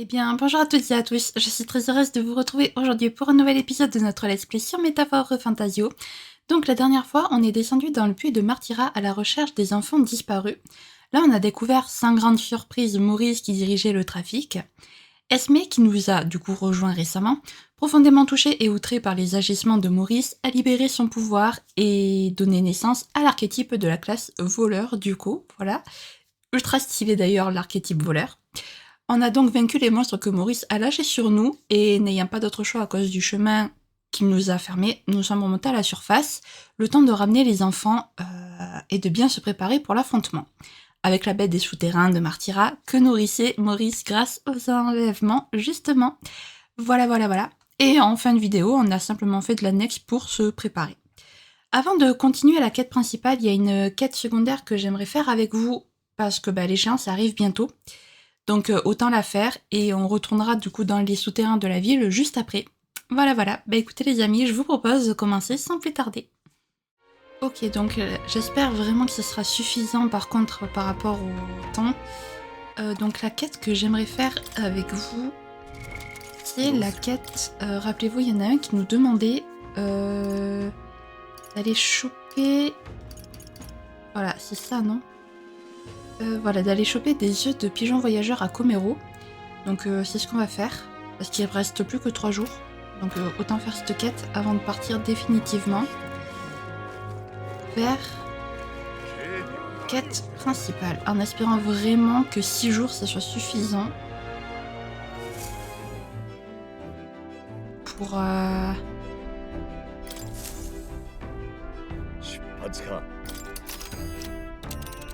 Eh bien, bonjour à toutes et à tous, je suis très heureuse de vous retrouver aujourd'hui pour un nouvel épisode de notre let's play sur Métaphore Fantasio. Donc la dernière fois, on est descendu dans le puits de Martyra à la recherche des enfants disparus. Là, on a découvert sans grande surprise Maurice qui dirigeait le trafic, Esme qui nous a du coup rejoint récemment, profondément touchée et outrée par les agissements de Maurice, a libéré son pouvoir et donné naissance à l'archétype de la classe voleur du coup, voilà. Ultra stylé d'ailleurs l'archétype voleur. On a donc vaincu les monstres que Maurice a lâchés sur nous, et n'ayant pas d'autre choix à cause du chemin qu'il nous a fermé, nous sommes remontés à la surface, le temps de ramener les enfants et de bien se préparer pour l'affrontement. Avec la bête des souterrains de Martyra, que nourrissait Maurice grâce aux enlèvements, justement. Voilà. Et en fin de vidéo, on a simplement fait de l'annexe pour se préparer. Avant de continuer la quête principale, il y a une quête secondaire que j'aimerais faire avec vous, parce que l'échéance arrive bientôt. Donc autant la faire et on retournera du coup dans les souterrains de la ville juste après. Voilà. Écoutez les amis, je vous propose de commencer sans plus tarder. Ok, donc j'espère vraiment que ce sera suffisant par contre par rapport au temps. Donc la quête que j'aimerais faire avec vous, c'est la quête... rappelez-vous, il y en a un qui nous demandait d'aller choper... Voilà, c'est ça, non ? Voilà, d'aller choper des œufs de pigeons voyageurs à Comero. Donc c'est ce qu'on va faire, parce qu'il ne reste plus que 3 jours. Donc autant faire cette quête avant de partir définitivement vers quête principale, en espérant vraiment que 6 jours ça soit suffisant pour...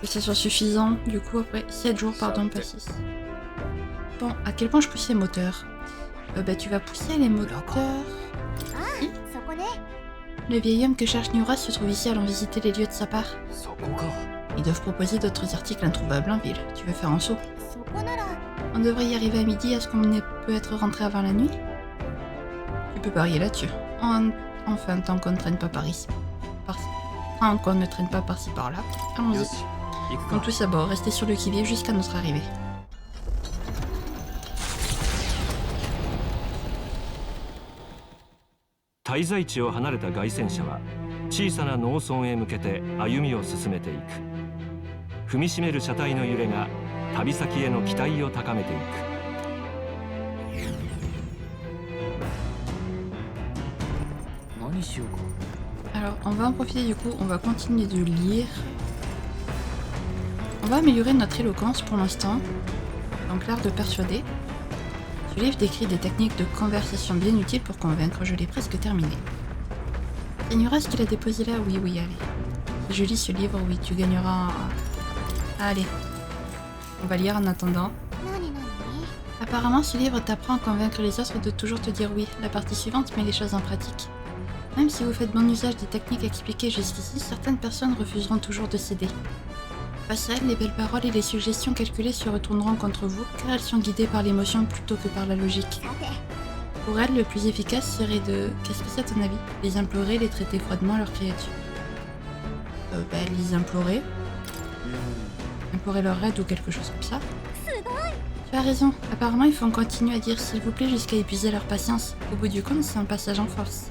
que ça soit suffisant, du coup après 7 jours, pardon, pas 6. Bon, à quel point je pousse les moteurs tu vas pousser les moteurs... Si. Le vieil homme que cherche Niura se trouve ici, allons visiter les lieux de sa part. Ils doivent proposer d'autres articles introuvables en ville. Tu veux faire un saut? On devrait y arriver à midi, est-ce qu'on peut être rentré avant la nuit? Tu peux parier là-dessus. Enfin, tant qu'on ne traîne pas par ici. Tant qu'on ne traîne pas par-ci par-là. Allons-y. Donc tout d'abord, restez sur le qui-vive jusqu'à notre arrivée.滞在地を離れた凱旋者は小さな農村へ向けて歩みを進めていく。踏みしめる車体の揺れが旅先への期待を高めていく。何しようか。Alors, on va en profiter du coup, on va continuer de lire. On va améliorer notre éloquence pour l'instant, donc l'art de persuader. Ce livre décrit des techniques de conversation bien utiles pour convaincre, je l'ai presque terminé. Ignora ce qu'il a déposé là? Oui, allez. Si je lis ce livre, oui, tu gagneras... Allez, on va lire en attendant. Apparemment, ce livre t'apprend à convaincre les autres de toujours te dire oui. La partie suivante met les choses en pratique. Même si vous faites bon usage des techniques expliquées jusqu'ici, certaines personnes refuseront toujours de céder. Face à elles, les belles paroles et les suggestions calculées se retourneront contre vous, car elles sont guidées par l'émotion plutôt que par la logique. Pour elles, le plus efficace serait de... Qu'est-ce que c'est à ton avis? Les implorer, les traiter froidement, leurs créatures. Les implorer. Implorer leur aide ou quelque chose comme ça. Tu as raison, apparemment ils font continuer à dire s'il vous plaît jusqu'à épuiser leur patience. Au bout du compte, c'est un passage en force.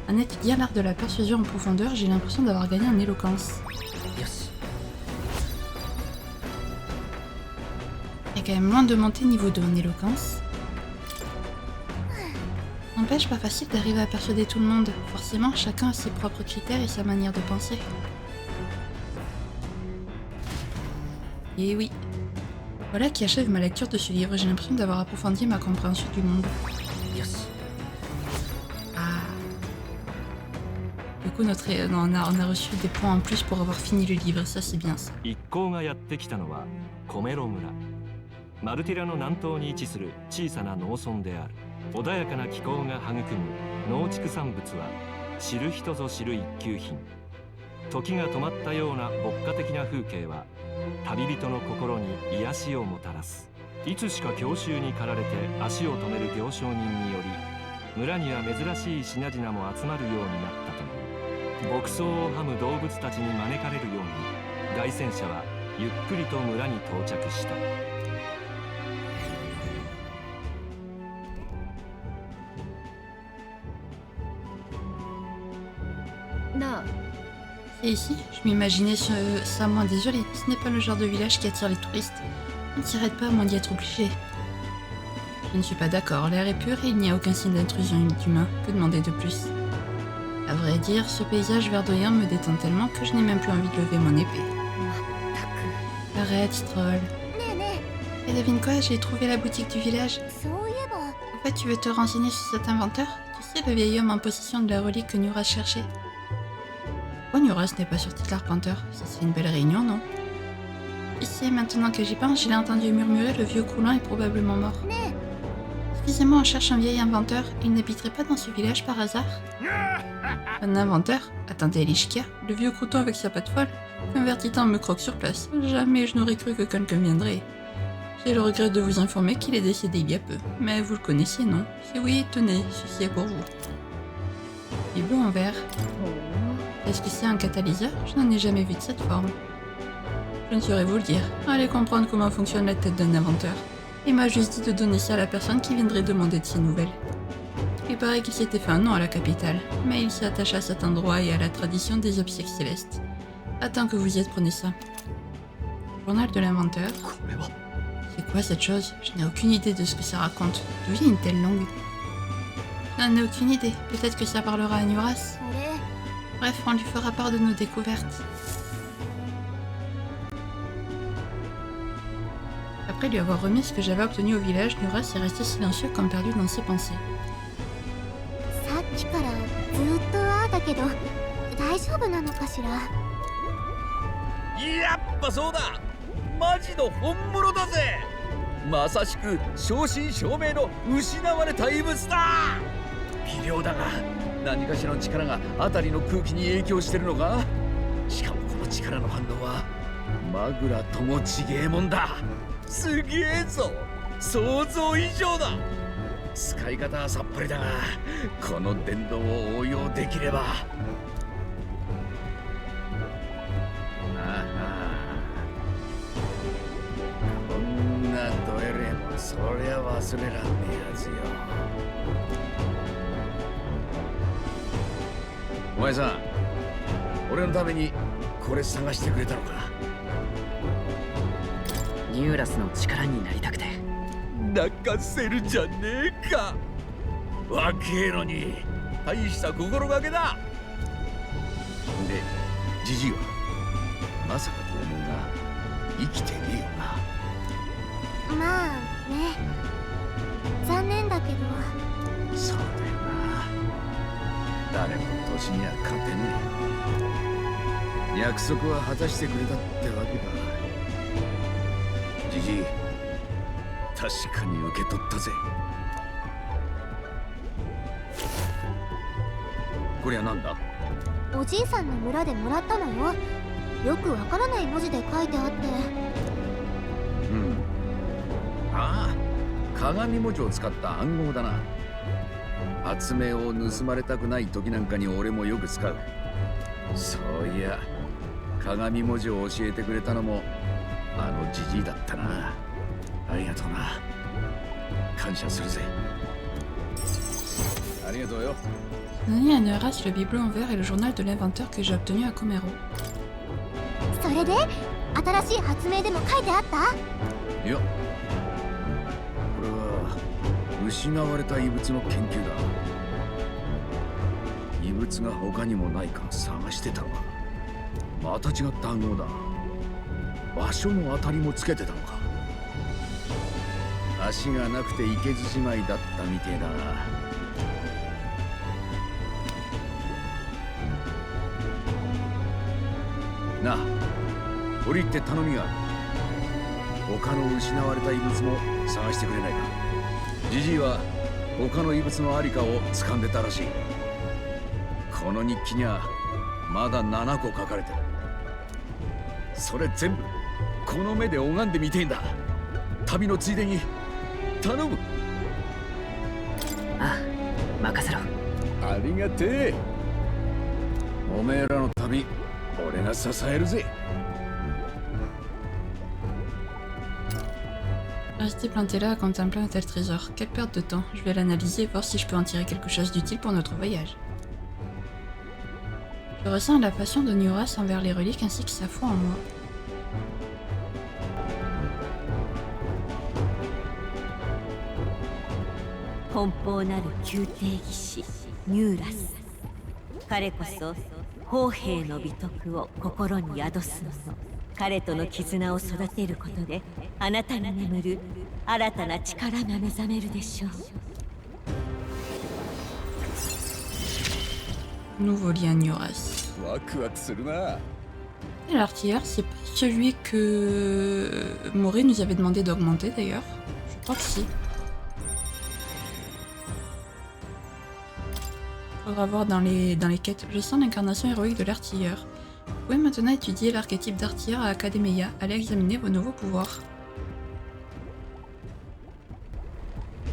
En étudiant l'art de la persuasion en profondeur, j'ai l'impression d'avoir gagné en éloquence. Il y a quand même loin de monter niveau 2 en éloquence. N'empêche, pas facile d'arriver à persuader tout le monde. Forcément, chacun a ses propres critères et sa manière de penser. Et oui. Voilà qui achève ma lecture de ce livre. J'ai l'impression d'avoir approfondi ma compréhension du monde. Du coup, on a reçu des points en plus pour avoir fini le livre. Ça, c'est bien ça. マルティラの南東に位置する小さな農村である。穏やかな気候が育む農畜産物は知る人ぞ知る一級品。時が止まったような牧歌的な風景は旅人の心に癒しをもたらす。いつしか郷愁に駆られて足を止める行商人により村には珍しい品々も集まるようになったという。牧草をはむ動物たちに招かれるように凱旋者はゆっくりと村に到着した。なあ、 C'est ici? Je m'imaginais ça moins désolé. Ce n'est pas le genre de village qui attire les touristes. On ne s'y arrête pas à moins d'y être obligé. Je ne suis pas d'accord. L'air est pur et il n'y a aucun signe d'intrusion d'humain. Que demander de plus? À vrai dire, ce paysage verdoyant me détend tellement que je n'ai même plus envie de lever mon épée. まったく。 Arrête, troll. ねえね Et devine quoi, j'ai trouvé la boutique du village. え、そういえば、 En fait, tu veux te renseigner sur cet inventeur? Tu sais, le vieil homme en possession de la relique que Nura cherchait. Pourquoi Nuras n'est pas sorti de l'Arpenteur? Ça serait une belle réunion, non? Ici, maintenant que j'y pense, je l'ai entendu murmurer, le vieux Croulant est probablement mort. ね Excusez-moi, on cherche un vieil inventeur. Il n'habiterait pas dans ce village par hasard? Un inventeur? Attendez, Elishkia, le vieux crouton avec sa patte folle? Un temps me croque sur place. Jamais je n'aurais cru que quelqu'un viendrait. J'ai le regret de vous informer qu'il est décédé il y a peu. Mais vous le connaissiez, non? Si oui, tenez, ceci est pour vous. Bibeau en verre. え。 Est-ce que c'est un catalyseur? Je n'en ai jamais vu de cette forme. Je ne saurais vous le dire. Allez comprendre comment fonctionne la tête d'un inventeur. Il m'a juste dit de donner ça à la personne qui viendrait demander de ses nouvelles. Il paraît qu'il s'était fait un nom à la capitale, mais il s'est attaché à cet endroit et à la tradition des obsèques célestes. Attends que vous y êtes, prenez ça. Journal de l'inventeur. これは C'est quoi cette chose? Je n'ai aucune idée de ce que ça raconte. D'où vient une telle langue? Je n'en ai aucune idée. Peut-être que ça parlera à Nuras. それ、 Bref, on lui fera part de nos découvertes. Après lui avoir remis ce que j'avais obtenu au village, Nuras est resté silencieux comme perdu dans ses pensées. さっきからずっとああだけど、大丈夫なのかしら。やっぱそうだ、マジの本物だぜ。まさしく正真正銘の失われた遺物だ。微量だが何かしらの力が辺りの空気に影響してるのか。しかもこの力の反応はマグラともちげえもんだ。すげえぞ、想像以上だ。使い方はさっぱりだが、この電動を応用できれば。こんなドエレもそりゃ忘れらんねえはずよ。お前さん、俺のためにこれ探してくれたのか。ニューラスの力になりたくて。泣かせるじゃねえか。若えのに大した心がけだ。で、ジジイはまさかと思うが生きてねえよな。まあね、残念だけど。そうだよな。誰も年には勝てねえ。約束は果たしてくれたってわけか。ジジイ、確かに受け取ったぜ。こりゃなんだ。おじいさんの村でもらったのよ。よくわからない文字で書いてあって。うん。ああ、鏡文字を使った暗号だな。発明を盗まれたくない時なんかに俺もよく使う。そういや、鏡文字を教えてくれたのもあのジジイだったな。ありがとうな。感謝するぜ。ありがとうよ。Donner à Nuras le bibelot en verre et le journal de l'inventeur que j'ai obtenu à Comero. それで新しい発明でも書いてあった？いや、これは失われた遺物の研究だ。遺物が他にもないか探してたのか。また違った暗号だ。場所の当たりもつけてたのか。足がなくていけずじまいだったみてえだな。なあ、折り入って頼みがある。他の失われた遺物も探してくれないか。ジジイは他の遺物のありかを掴んでたらしい。この日記にはまだ7個書かれてる。それ全部この目で拝んでみてえんだ。旅のついでに頼む。ああ、任せろ。ありがてえ。おめえらの旅、俺が支えるぜ。Rester planté là à contempler un tel trésor. Quelle perte de temps. Je vais l'analyser et voir si je peux en tirer quelque chose d'utile pour notre voyage. Je Je ressens la passion de Nuras envers les reliques ainsi que sa foi en moi. Nouveau lien Nuras. ワクワクするな。 Et l'artilleur, c'est pas celui que Moré nous avait demandé d'augmenter d'ailleurs. Je crois que si. Faudra voir dans les quêtes. Je sens l'incarnation héroïque de l'artilleur. Vous pouvez maintenant étudier l'archétype d'artilleur à Academia. Allez examiner vos nouveaux pouvoirs.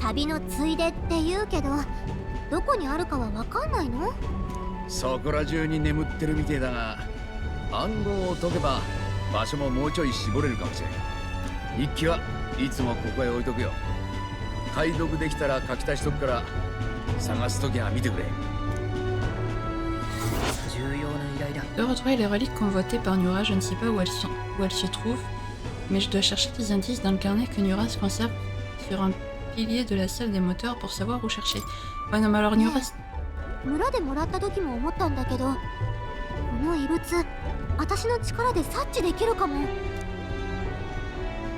旅のついでって言うけど、どこにあるかはわかんないの？そこら中に眠ってるみてえだが、暗号を解けば場所ももうちょい絞れるかもしれん。日記はいつもここへ置いとくよ。解読できたら書き足しとくから、探すときは見てくれ。 De retrouver les reliques convoitées par Nura, je ne sais pas où elles se trouvent, mais je dois chercher des indices dans le carnet que Nuras conserve sur un pilier de la salle des moteurs pour savoir où chercher. Ouais, non, mais alors Nuras... 村でもらった時も思ったんだけど、この異物、私の力で察知できるかも。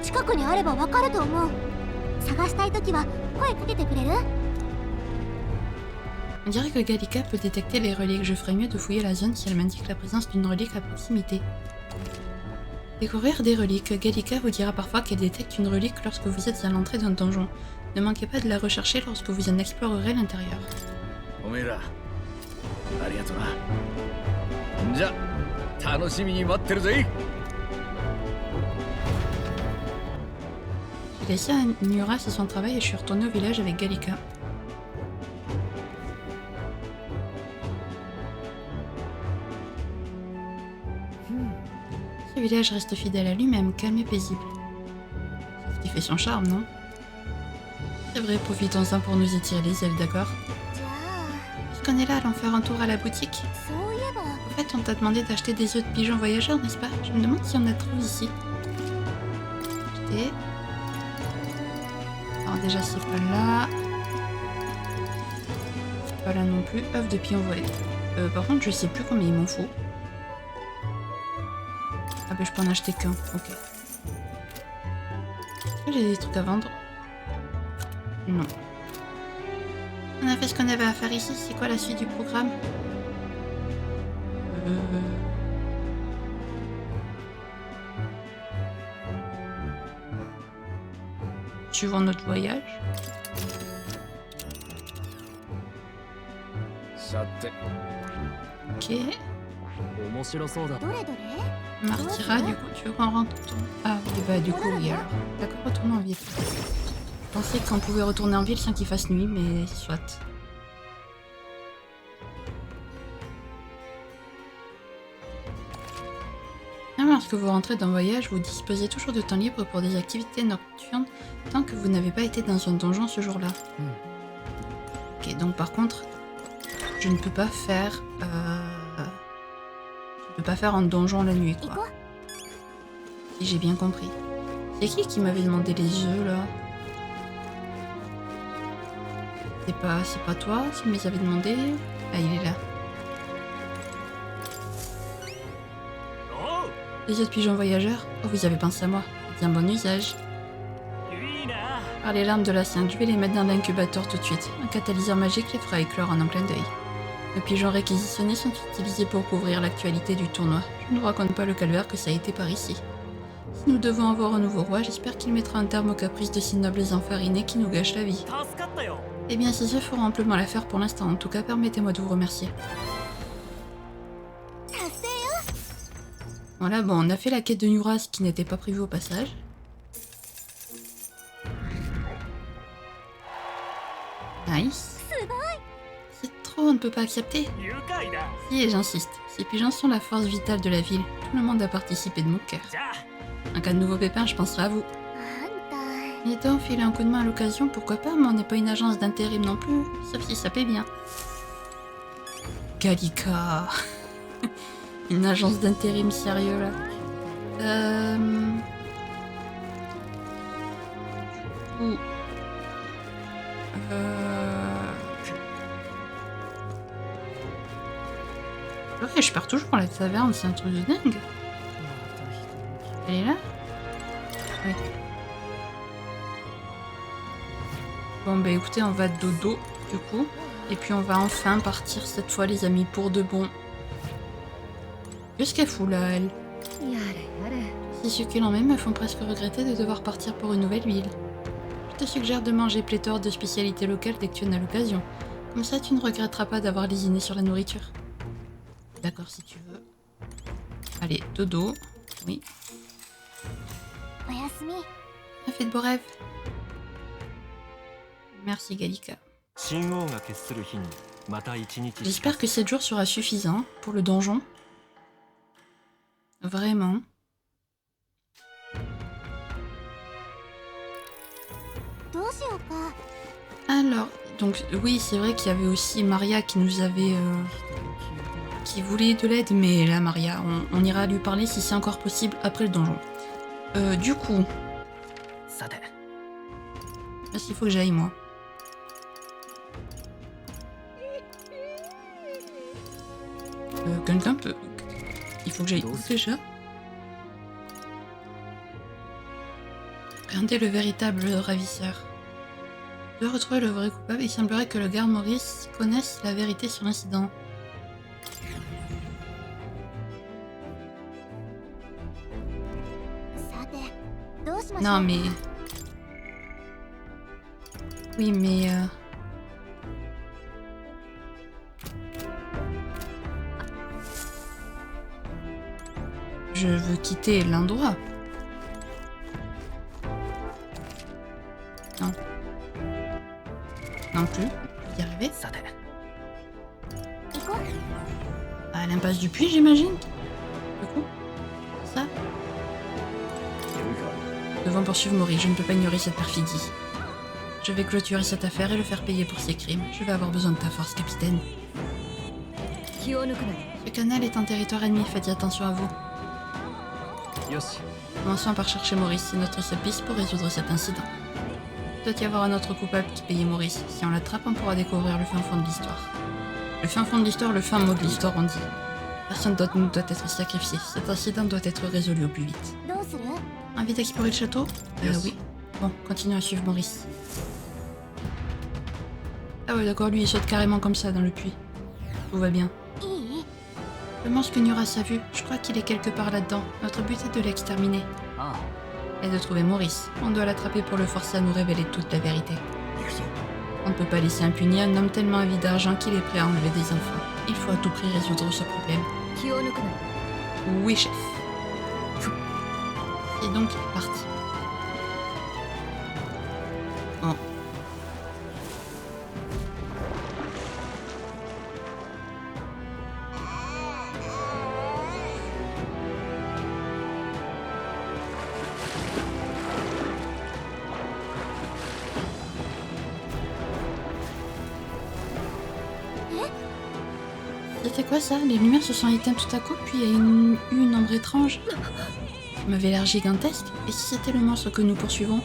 近くにあればわかると思う。探したい時は声かけてくれる？ On dirait que Gallica peut détecter les reliques. Je ferais mieux de fouiller la zone si elle m'indique la présence d'une relique à proximité. Découvrir des reliques. Gallica vous dira parfois qu'elle détecte une relique lorsque vous êtes à l'entrée d'un donjon. Ne manquez pas de la rechercher lorsque vous en explorerez l'intérieur. おめえら、ありがとな。じゃ、楽しみに待ってるぜ。 J'ai laissé à Nuras et son travail et je suis retourné au village avec Gallica. Ce village reste fidèle à lui-même, calme et paisible. C'est ce qui fait son charme, non? C'est vrai, profitons-en pour nous étirer les ailes, d'accord? じゃあ、 Puisqu'on est là, allons faire un tour à la boutique. そういえば、 En fait, on t'a demandé d'acheter des œufs de pigeons voyageurs, n'est-ce pas? Je me demande si on en trouve ici. Acheter. Alors déjà, c'est pas là. C'est pas là non plus. Œufs de pigeons voyageurs. Par contre, je sais plus combien il m'en faut. Ah bah je peux en acheter qu'un, ok. Est-ce que j'ai des trucs à vendre? Non. On a fait ce qu'on avait à faire ici, c'est quoi la suite du programme? Suivons notre voyage. さて、 Ok. 面白そうだ。どれどれ？ Martyra, du coup, tu veux qu'on rentre? Ah oui, bah du coup, oui alors. D'accord, retourner en ville. Je pensais qu'on pouvait retourner en ville sans qu'il fasse nuit, mais soit. Même lorsque vous rentrez d'un voyage, vous disposez toujours de temps libre pour des activités nocturnes tant que vous n'avez pas été dans un donjon ce jour-là. Ok, donc par contre, je ne peux pas faire... Je peux pas faire un donjon la nuit, 行こ quoi. う。 Si j'ai bien compris. C'est qui m'avait demandé les œufs, là? C'est pas toi qui me les avait demandé? Ah, il est là. Les œufs de pigeons voyageurs? Oh, vous avez pensé à moi. Bien bon usage. Par les larmes de la Sainte, je vais les mettre dans l'incubateur tout de suite. Un catalyseur magique les fera éclore en un clin d'œil. Les pigeons réquisitionnés sont utilisés pour couvrir l'actualité du tournoi. Je ne vous raconte pas le calvaire que ça a été par ici. Si nous devons avoir un nouveau roi, j'espère qu'il mettra un terme aux caprices de ces nobles enfarinés qui nous gâchent la vie. Eh bien, ces œufs feront amplement l'affaire pour l'instant. En tout cas, permettez-moi de vous remercier. 達成よ。 Voilà, bon, on a fait la quête de Nuras qui n'était pas prévue au passage. Nice. C'est trop, on ne peut pas accepter. Si, et j'insiste. Ces pigeons sont la force vitale de la ville. Tout le monde a participé de mon cœur. En cas de nouveau pépin, je penserai à vous. あんた、 Il était enfiler un coup de main à l'occasion, pourquoi pas, mais on n'est pas une agence d'intérim non plus. Sauf si ça paie bien. Gallica. Une agence d'intérim sérieux là. Ou... Ouais, je pars toujours à la taverne, c'est un truc de dingue. Elle est là? Oui. Bon bah écoutez, on va dodo du coup. Et puis on va enfin partir cette fois les amis, pour de bon. Qu'est-ce qu'elle fout là, elle? Ces succulents même me font presque regretter de devoir partir pour une nouvelle ville. Je te suggère de manger pléthore de spécialités locales dès que tu en as l'occasion. Comme ça tu ne regretteras pas d'avoir lésiné sur la nourriture. D'accord si tu veux. Allez, dodo. Oui. Fais de beaux rêves. Merci Gallica. J'espère que 7 jours sera suffisant pour le donjon. Vraiment. Alors, donc oui, c'est vrai qu'il y avait aussi Maria qui nous avait... qui voulait de l'aide, mais là Maria, on ira lui parler si c'est encore possible après le donjon. Du coup... Est-ce qu'il faut que j'aille moi? Quelqu'un peut... Il faut que j'aille où déjà? Regardez le véritable ravisseur. De retrouver le vrai coupable, il semblerait que le garde Maurice connaisse la vérité sur l'incident. Non mais... Oui mais... Je veux quitter l'endroit. Non. Non plus. Je vais y arriver. À l'impasse du puits, j'imagine. Du coup. Ça. Nous devons poursuivre Maurice. Je ne peux pas ignorer cette perfidie. Je vais clôturer cette affaire et le faire payer pour ses crimes. Je vais avoir besoin de ta force, capitaine. Ce canal est un territoire ennemi. Faites attention à vous. Commençons par chercher Maurice, c'est notre seule piste pour résoudre cet incident. Il doit y avoir un autre coupable qui payait Maurice. Si on l'attrape, on pourra découvrir le fin fond de l'histoire. Le fin fond de l'histoire, le fin mot de l'histoire, on dit. Personne d'autre doit être sacrifié. Cet incident doit être résolu au plus vite. Envie d'explorer le château? Oui. Bon, continuons à suivre Maurice. Ah ouais, d'accord, lui il saute carrément comme ça dans le puits. Tout va bien. Le monstre ignore à sa vue. Je crois qu'il est quelque part là-dedans. Notre but est de l'exterminer. Et de trouver Maurice. On doit l'attraper pour le forcer à nous révéler toute la vérité. On ne peut pas laisser impuni un homme tellement avide d'argent qu'il est prêt à enlever des enfants. Il faut à tout prix résoudre ce problème. Oui, chef. Et donc, parti. Bon. C'était quoi ça? Les lumières se sont éteintes tout à coup, puis il y a eu une ombre étrange. Ça m'avait l'air gigantesque. Et si c'était le monstre que nous poursuivons?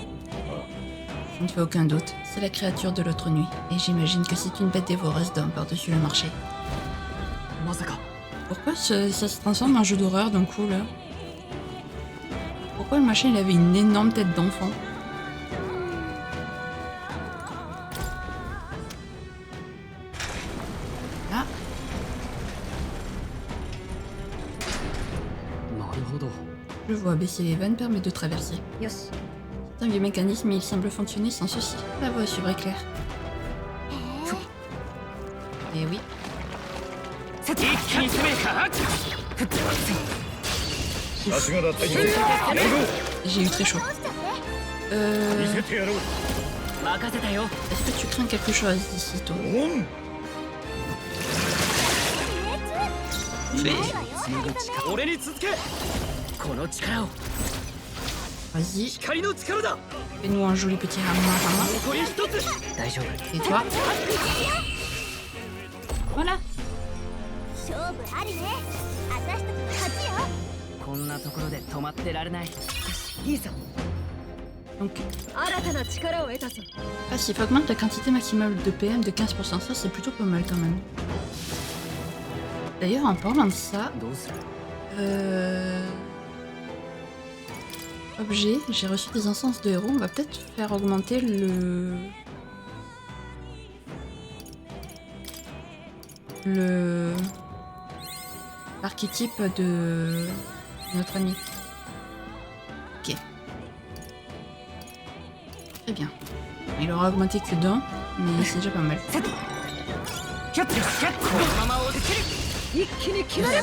Je ne fais aucun doute. C'est la créature de l'autre nuit. Et j'imagine que c'est une bête dévoreuse d'hommes par-dessus le marché. Pourquoi ça se transforme en jeu d'horreur d'un coup là? Pourquoi le machin il avait une énorme tête d'enfant? Ah. Je vois, baisser les vannes permet de traverser. C'est un vieux mécanisme mais il semble fonctionner sans souci. La voie à suivre est claire. Et oui. J'ai eu très chaud. Est-ce que tu crains quelque chose d'ici, toi? Vas-y. Fais-nous un joli petit hama. Et toi? Voilà. 負ありね。私たちの勝ちよ。こんなところで止まってられない。よし、いいぞ。 Donc, 新たな力を得たぞ。passif augmente la quantité maximale de PM de 15%. Ça, c'est plutôt pas mal quand même. D'ailleurs, en parlant de ça, どうする？ objet, j'ai reçu des instances de héros. On va peut-être faire augmenter le archétype de notre ami. Ok. Très bien. Il aura augmenté que d'un, mais c'est déjà pas mal. このまま落ちる。一気に決まる。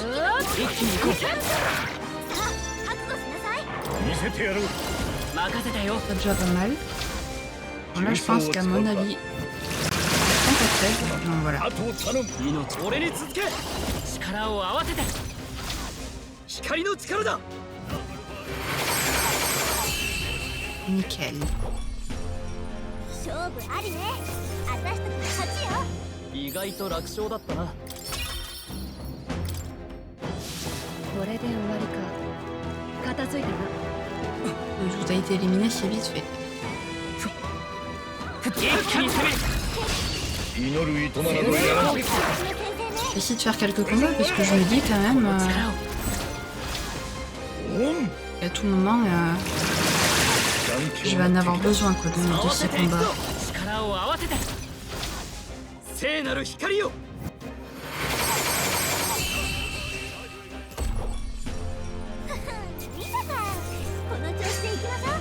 一気に行こう。覚悟しなさい。見せてやろう。任せたよ。 C'est déjà pas mal. Bon, là, je pense qu'à mon avis, on peut faire. Donc voilà. あとを頼む。命俺に続け。力を合わせて。光の力だ。 Nickel. 勝負ありね。私たちの勝ちよ。意外と楽勝だったな。これで終わりか。片付いたな。 Le jour a été éliminé, c'est vite fait. 一気に攻める。祈る糸などやらない。 J'essaie de faire quelques combats parce que je me dis quand même qu'à tout moment, je vais en avoir besoin quoi, de ces combats. 力を合わせて。聖なる光よ。見たか。この調子でいきましょう。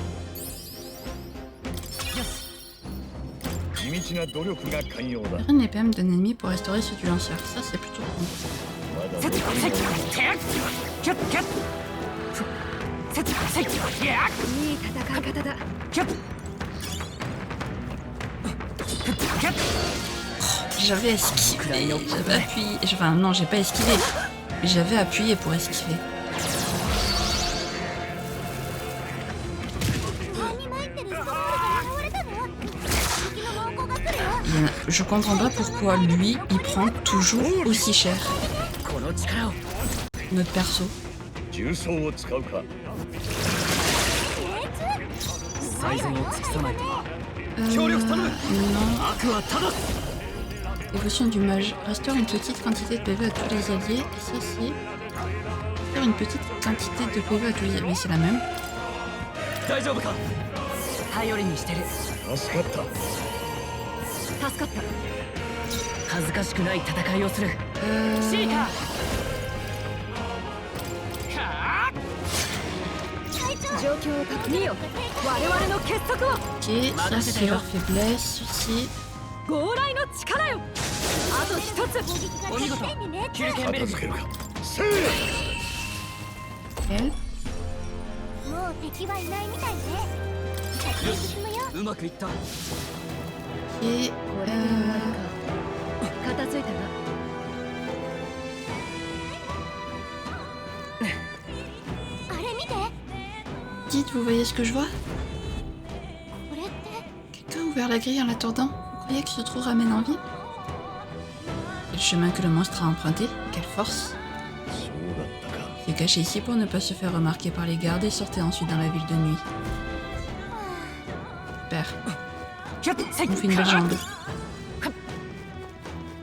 地道な努力が寛容だ。 Prendre les PM d'un ennemi pour restaurer ceux du lanceur. Ça, c'est plutôt cool. いい戦い方だ。 J'avais esquivé, j'avais appuyé. Enfin, non, j'ai pas esquivé. J'avais appuyé pour esquiver. Je comprends pas pourquoi lui, il prend toujours aussi cher. この力を。 Notre perso. 重装を使うか。最善を尽くさないと。 Non. 悪は正す。 Évolution du mage. Restaure une petite quantité de PV à tous les alliés. Et ça, c'est... Faire une petite quantité de PV à tous les alliés. C'est la même. 大丈夫か。頼りにしてる。助かった。助かった。恥ずかしくない戦いをする。シーカー。状況を確認よ。我々の結束を。 Ok, ça c'est leur faiblesse aussi. 強来の力よ。あと一つ。お見事。休憩ベル片付けるか。せ Elle. もう敵はいないみたいね。先に進むよ。うまくいった。 Ok. これで終わりか。片付いたな。あれ見て。 Dites, vous voyez ce que je vois? これって。 Quelqu'un a ouvert la grille en l'attendant? Vous croyez que ce trou ramène en vie? Quel chemin que le monstre a emprunté? Quelle force! そうだったか。 Il est caché ici pour ne pas se faire remarquer par les gardes et sortait ensuite dans la ville de nuit. Super. On fait une belle jambe.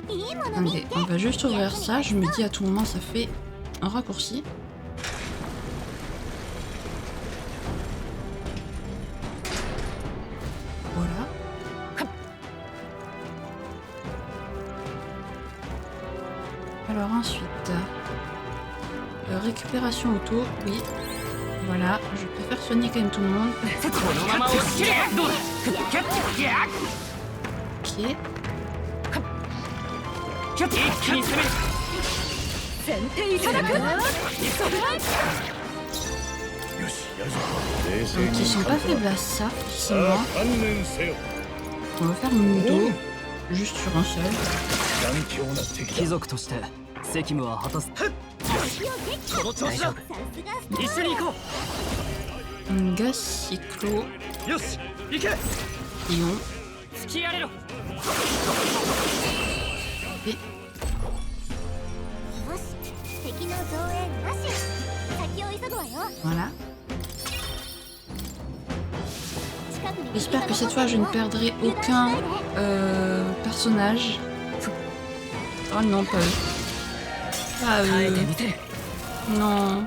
いいもの見 Attendez, て。 on va juste ouvrir ça. Je me dis à tout moment ça fait un raccourci. Voilà. Alors ensuite, récupération auto, oui. Voilà, je préfère soigner quand même tout le monde. このまま押し切れ。どうだ。 Ok. 一気に攻める。先手いただく。よし、やるぞ。冷静 Donc に ils sont pas faibles à ça, さ forcément. あ、観念せよ。 On va faire une dos, juste sur un seul. 頑強な敵貴だ。族として責務は果たす。この調子だ。一緒に行こ Un gaz cyclo, う。よし、行け。 ion. 突きやれろ。 Et よし。Voilà. J'espère que cette fois je ne perdrai aucun personnage. Oh non, pas eux. Pas 耐え eux. てみてる Non.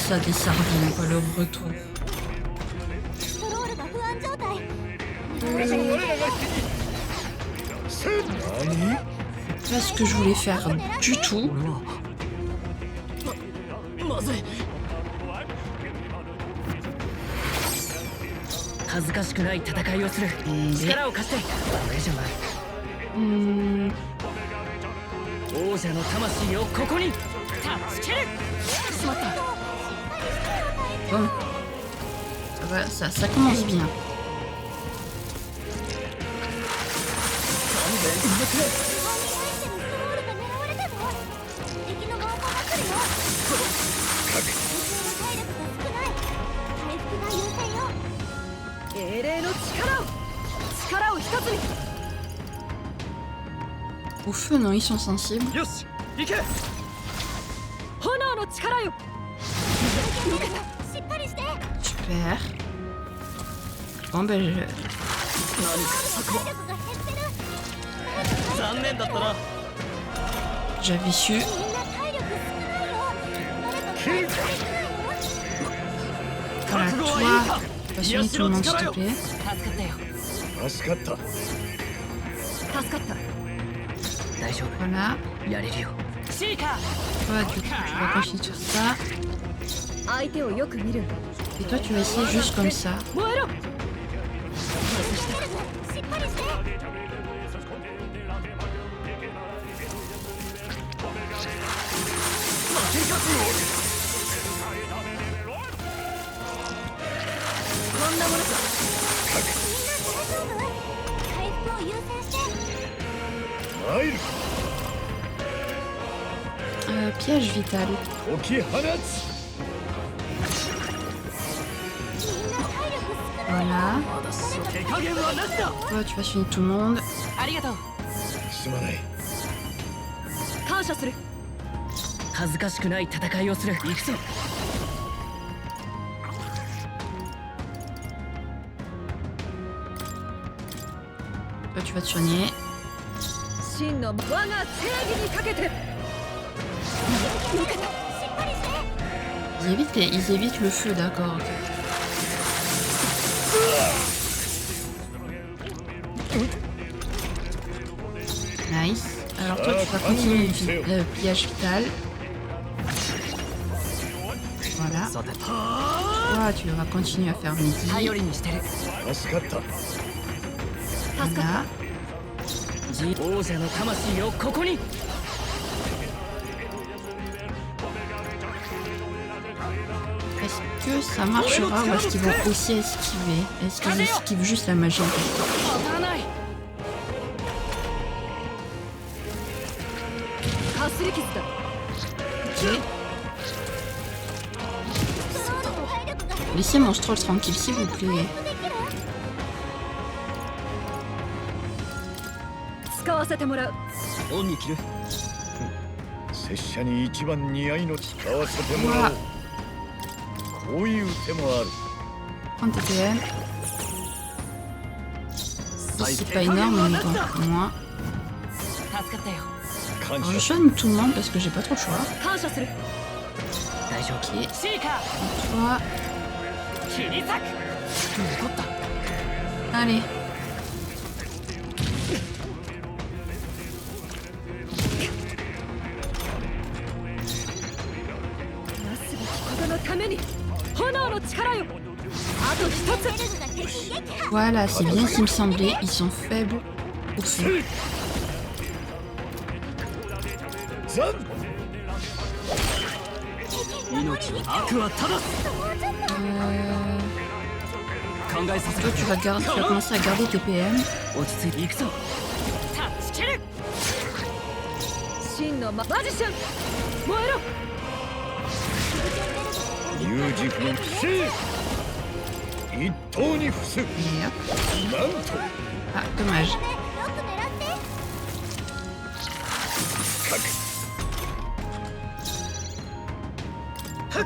Ça des sardines, quoi, leur retour. ストロールが不安状態。Pas ce que je voulais faire du tout. 俺はまずい恥ずかしくない戦いをする力を貸して俺じゃない Hmm, 王者の魂をここに断ち切るしまった bon. Ça va, ça commence bien. 敵の猛攻が来るよ。体力が少ない。回復が優先よ。英霊の力を一つに Au feu, non, ils sont sensibles. よし行け炎の力よしっかりして。 Super. Bon, ben, 体力が減ってる。残念だったな j'avais su. みんな体力少ないよ。誰か回復できないの？ Voilà, toi, pas soigner tout le monde, s'il te plaît. 助かったよ助かった助かった大丈 Voilà. 夫やれるよシーカ Toi, du coup, tu vas continuer sur ça. 相手をよく見る Et toi, tu vas essayer juste comme ça. 燃えろしっかりして。こんなものさみんな大丈夫？回復を優先して。参る Piège vital. 解き放つ みんな体力少ない。 Voilà. 手加減はなしだ Toi, tu vas soigner tout le monde. ありがとうすまない感謝する恥ずかしくない戦いをする行くぞ Toi, tu vas te soigner. 真の我が正義にかけて Ils évitent le feu, d'accord. Ok. Nice. Alors toi, tu vas continuer le pillage vital. Voilà. さて Toi, tu vas continuer à faire midi. 頼りにしてる助かった助か Voilà. った王者の魂をここに Est-ce que ça marchera ou est-ce qu'ils vont aussi esquiver? Est-ce qu'ils esquivent juste la magie en fait? 当たらないかすり傷だ Ok. Laissez mon stroll tranquille s'il vous plaît. 使わせてもらう恩に着る拙者に一番似合いの使わせてもらおうこういう手もある Prends TPM. C'est pas énorme mais bon, pour moi. 助かったよ感 Alors, je 謝 soigne tout le monde parce que j'ai pas trop le choix. 感謝する大丈夫 Ok. シーカ Toi, ー切り裂く残った allez. Voilà, c'est bien ce qui me semblait. Ils sont faibles au feu. ザン命に悪は正す 考えさせ Toi, る tu vas commencer à garder tes PM. 落ち着いていくぞ断ち切る真のマジシャン燃えろ有事不能一刀に伏す Et hop. なんと Ah, dommage. よく狙って。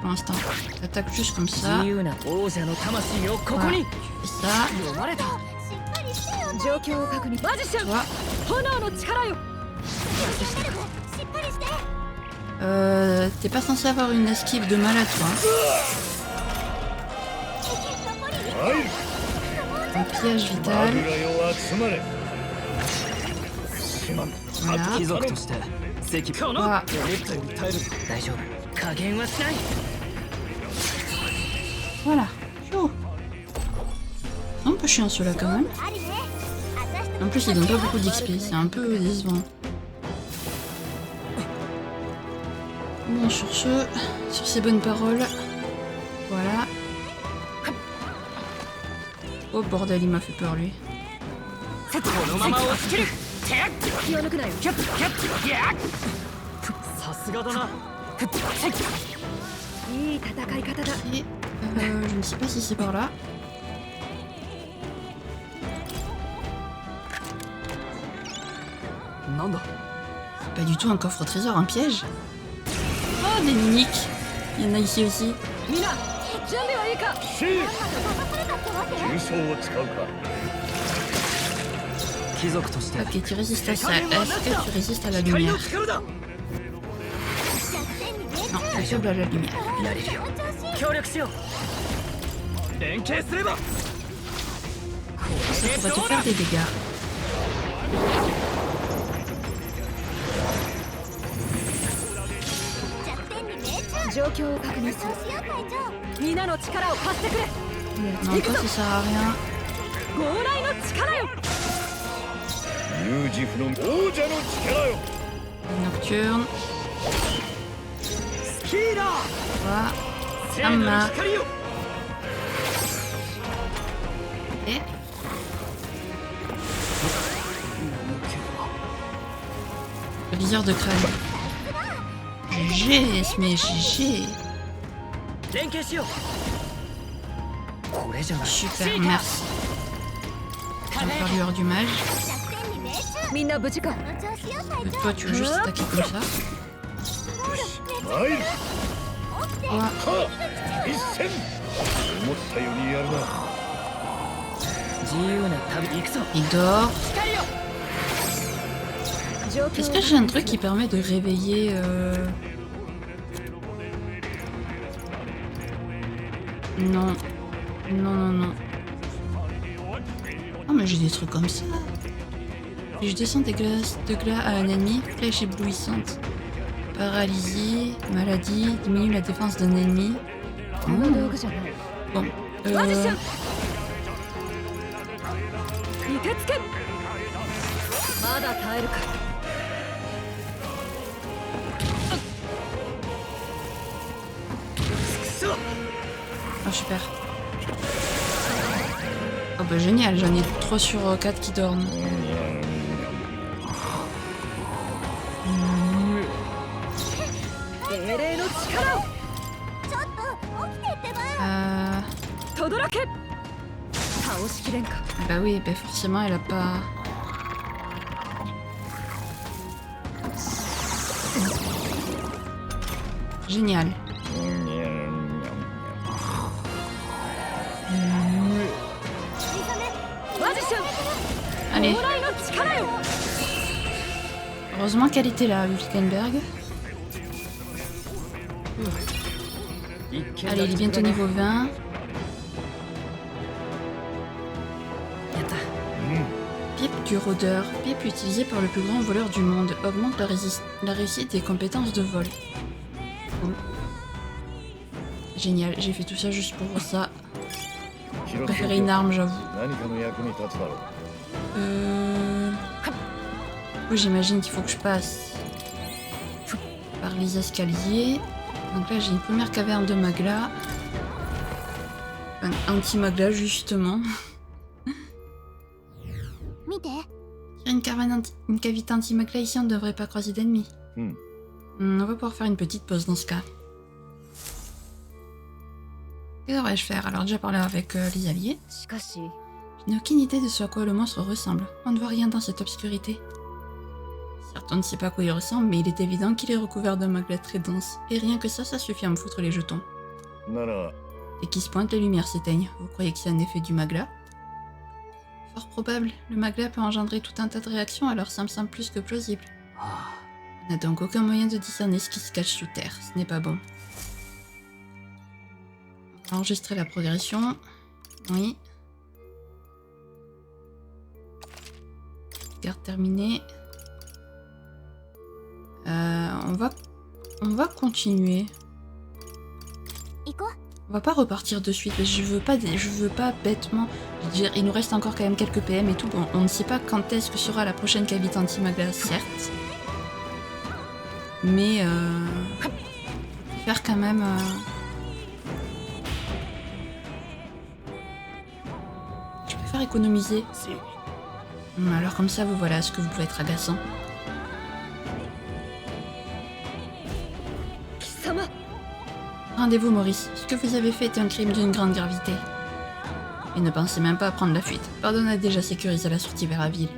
Pour l'instant, t'attaques juste comme ça. 自由な王者の魂をここに Et ça, 読まれた。しっかりしてよ状況を確認。マジシャ tu ン vois. 炎の力よ。しっかりして T'es pas censé avoir une esquive de malade, toi. Un piège vital. Voilà. 貴族として責務 Voilà. 大丈夫。加減はしない。 Voilà. Chou. Un peu chiant celui-là quand même. ありね私たち En plus, il donne pas beaucoup d'XP, c'est un peu décevant. Bon, sur ce, sur ces bonnes paroles, voilà. Oh bordel, il m'a fait peur lui. このまま押し切る。気を抜くなよ。さすがだな。いい戦い方だ。 Et je ne sais pas si c'est par là. Pas du tout un coffre au trésor, un piège. Oh, des mimiques. Il y en a ici aussi. みんな準備はいいか。貴族として Ok, tu résistes à ça. Est-ce que tu résistes à la lumière? 力だ。 Non, tu es faible à la lumière. やれるよ。協力しよう。連携すれば。 Ça va te faire des dégâts. 状況を確認する。みんなの力を貸してくれ。 Non, toi, ça sert à rien. 往来の力よ。 Nocturne. スキーラー。 Voilà. 聖なる Amma. 光よ。 Et le viseur de crâne. GG, mais GG. 連携しよう。これじゃない。 Super, merci. Encore lueur du mage. みんな無事か。 Toi, tu veux juste attaquer comme ça. Voilà. 自由な旅行くぞ。 Il dort. 光よ。状況 Est-ce que j'ai un truc qui permet de réveiller Non. Non, non, non. Oh, mais j'ai des trucs comme ça. Si je descends des glaces de glas à un ennemi, flèche éblouissante. Paralysie, maladie, diminue la défense d'un ennemi. こんな道具じゃない。 Bon. マジシャン。凍てつけ。まだ耐えるか。 Oh, super. Oh bah génial, j'en ai 3 sur 4 qui dorment. Euh... とどろけ。倒しきれんか。 Bah oui, bah forcément elle a pas... Génial. マジシャン。 Allez. 往来の力よ。 Heureusement qu'elle était là, Hülkenberg. Allez, il est bientôt niveau 20. やった。 Pipe du rôdeur. Pipe utilisée par le plus grand voleur du monde. Augmente la réussite des compétences de vol. Cool. Génial, j'ai fait tout ça juste pour ça. Je préférais une arme, j'avoue. Oui, j'imagine qu'il faut que je passe par les escaliers. Donc là, j'ai une première caverne de Magla. Un anti-Magla, justement. Une cavité anti-Magla ici, on ne devrait pas croiser d'ennemis. On va pouvoir faire une petite pause dans ce cas. Que devrais-je faire? Alors déjà parler avec les alliés. しかし、 Je n'ai aucune idée de ce à quoi le monstre ressemble. On ne voit rien dans cette obscurité. Certes, on ne sait pas à quoi il ressemble, mais il est évident qu'il est recouvert d'un magla très dense. Et rien que ça suffit à me foutre les jetons. なら Et qui se pointe, les lumières s'éteignent. Vous croyez que c'est un effet du magla? Fort probable. Le magla peut engendrer tout un tas de réactions, alors ça me semble plus que plausible. On n'a donc aucun moyen de discerner ce qui se cache sous terre. Ce n'est pas bon. On va enregistrer la progression. Oui. Garde terminée. On va continuer. 行こう。 On va pas repartir de suite. Je veux pas bêtement. Je veux dire, il nous reste encore quand même quelques PM et tout. Bon, on ne sait pas quand est-ce que sera la prochaine cavité anti-magla, certes. Mais faire quand même. Je préfère économiser. Alors comme ça, vous voilà, est-ce que vous pouvez être agaçant. 貴様 Rendez-vous, Maurice. Ce que vous avez fait est un crime d'une grande gravité. Et ne pensez même pas à prendre la fuite. Pardon a déjà sécurisé la sortie vers la ville.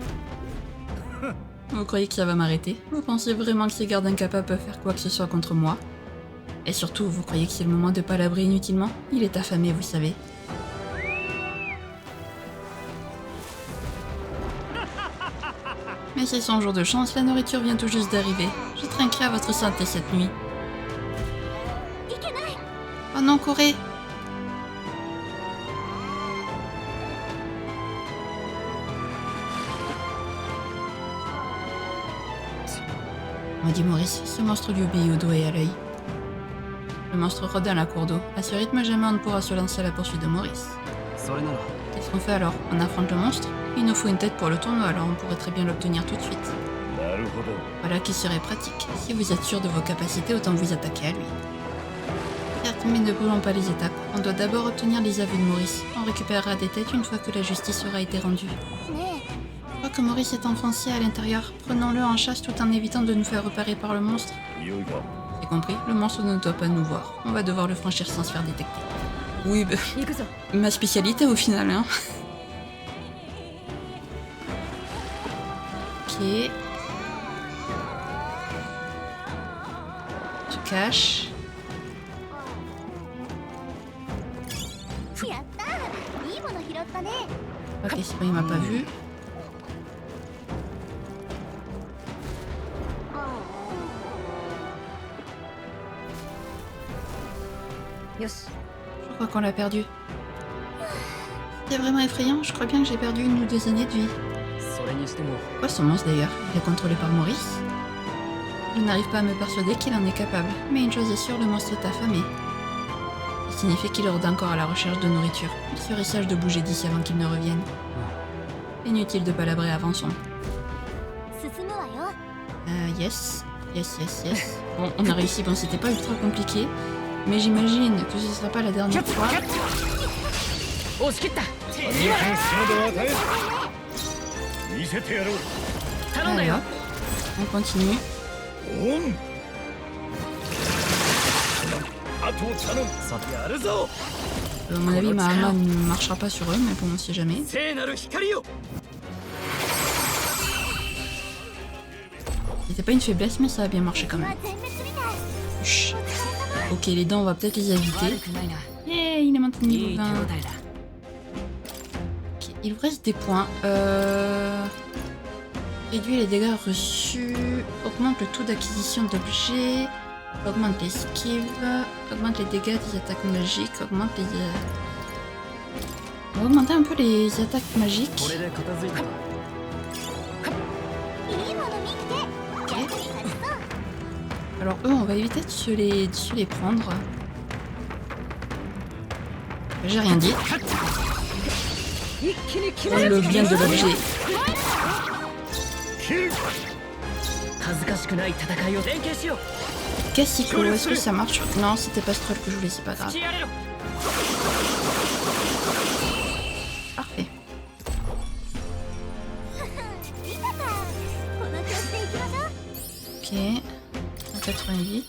Vous croyez que ça va m'arrêter? Vous pensez vraiment que ces gardes incapables peuvent faire quoi que ce soit contre moi? Et surtout, vous croyez que c'est le moment de palabrer inutilement? Il est affamé, vous savez. Mais c'est son jour de chance, la nourriture vient tout juste d'arriver. Je trinquerai à votre santé cette nuit. Oh non, courez! Maudit Maurice, ce monstre lui obéit au doigt et à l'œil. Le monstre rôde dans la cour d'eau. À ce rythme, jamais on ne pourra se lancer à la poursuite de Maurice. それなら Qu'est-ce qu'on fait alors? On affronte le monstre? Il nous faut une tête pour le tournoi, alors on pourrait très bien l'obtenir tout de suite. なるほど Voilà qui serait pratique. Si vous êtes sûr de vos capacités, autant vous attaquer à lui. Certes, mais ne brûlons pas les étapes. On doit d'abord obtenir les aveux de Maurice. On récupérera des têtes une fois que la justice aura été rendue. ね Je crois que Maurice est enfoncé à l'intérieur. Prenons-le en chasse tout en évitant de nous faire repérer par le monstre. いよいよ J'ai compris, le monstre ne doit pas nous voir. On va devoir le franchir sans se faire détecter. Oui, bah, 行くぞ ma spécialité au final, hein. Ok. Tu caches. え。やったー。いいもの拾ったね。 Ok, c'est bon, il m'a pas vu. よし Je crois qu'on l'a perdu. C'est vraiment effrayant, je crois bien que j'ai perdu 1 ou 2 années de vie. それにしても Quoi ce monstre d'ailleurs? Il est contrôlé par Maurice? Je n'arrive pas à me persuader qu'il en est capable, mais une chose est sûre, le monstre est affamé. Ça signifie qu'il rôde encore à la recherche de nourriture. Il serait sage de bouger d'ici avant qu'il ne revienne. Inutile de palabrer, avançons. 進むわよ。 Yes. Bon, on a réussi, bon c'était pas ultra compliqué, mais j'imagine que ce sera pas la dernière fois. 押し切った いい点数まで与える見せてやろう 頼んだ Allez よ hop, on continue. オンあとを頼むさてやるぞ À mon avis, ma arme ne marchera pas sur eux, mais bon, on sait jamais. 聖なる光よ C'était pas une faiblesse, mais ça a bien marché quand は même. 全滅みたい。 Chut. Ok, les dents, on va peut-être les éviter. 悪くないな Yeah, il est maintenant い niveau い手 20. 応えだ Ok, il vous reste des points. Réduit les dégâts reçus. Augmente le taux d'acquisition d'objets. Augmente l'esquive. Augmente les dégâts des attaques magiques. Augmente les... On va augmenter un peu les attaques こ magiques. れで片付いたか いいもの見つけ。役に立ちそう。 Alors eux, on va éviter de se les prendre. J'ai rien dit. 一気に決 On め le る bien de l'objet. キル 恥ずかしくない戦いを連携しよう Cassico, est-ce que ça marche? Non, c'était pas ce troll que je voulais, c'est pas grave. してやれろ Parfait. 見たか。この調子で行きましょう。 Ok. 188.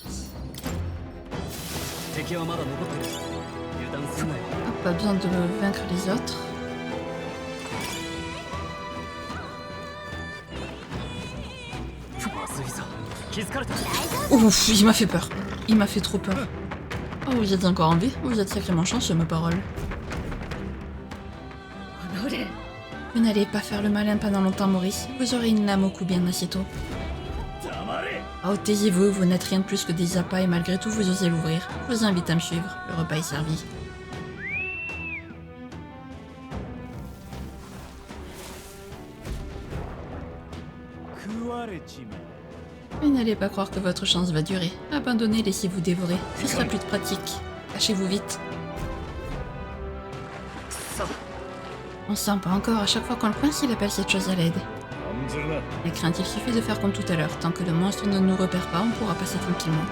敵はまだ残ってる油断すんなよ Hop, pas besoin de vaincre les autres. Ouf, il m'a fait peur. Il m'a fait trop peur. Oh, vous êtes encore en vie? Vous êtes sacrément chanceux, ma parole. Vous n'allez pas faire le malin pendant longtemps, Maurice. Vous aurez une lame au cou bien assez tôt. Oh, taisez-vous, vous n'êtes rien de plus que des appâts et malgré tout, vous osez l'ouvrir. Je vous invite à me suivre. Le repas est servi. Vous n'allez pas croire que votre chance va durer. Abandonnez, laissez-vous dévorer. Ce sera plus de pratique. Cachez-vous vite. On sent pas encore. À chaque fois qu'on le coince, il appelle cette chose à l'aide. Les craintes, il suffit de faire comme tout à l'heure. Tant que le monstre ne nous repère pas, on pourra passer tranquillement.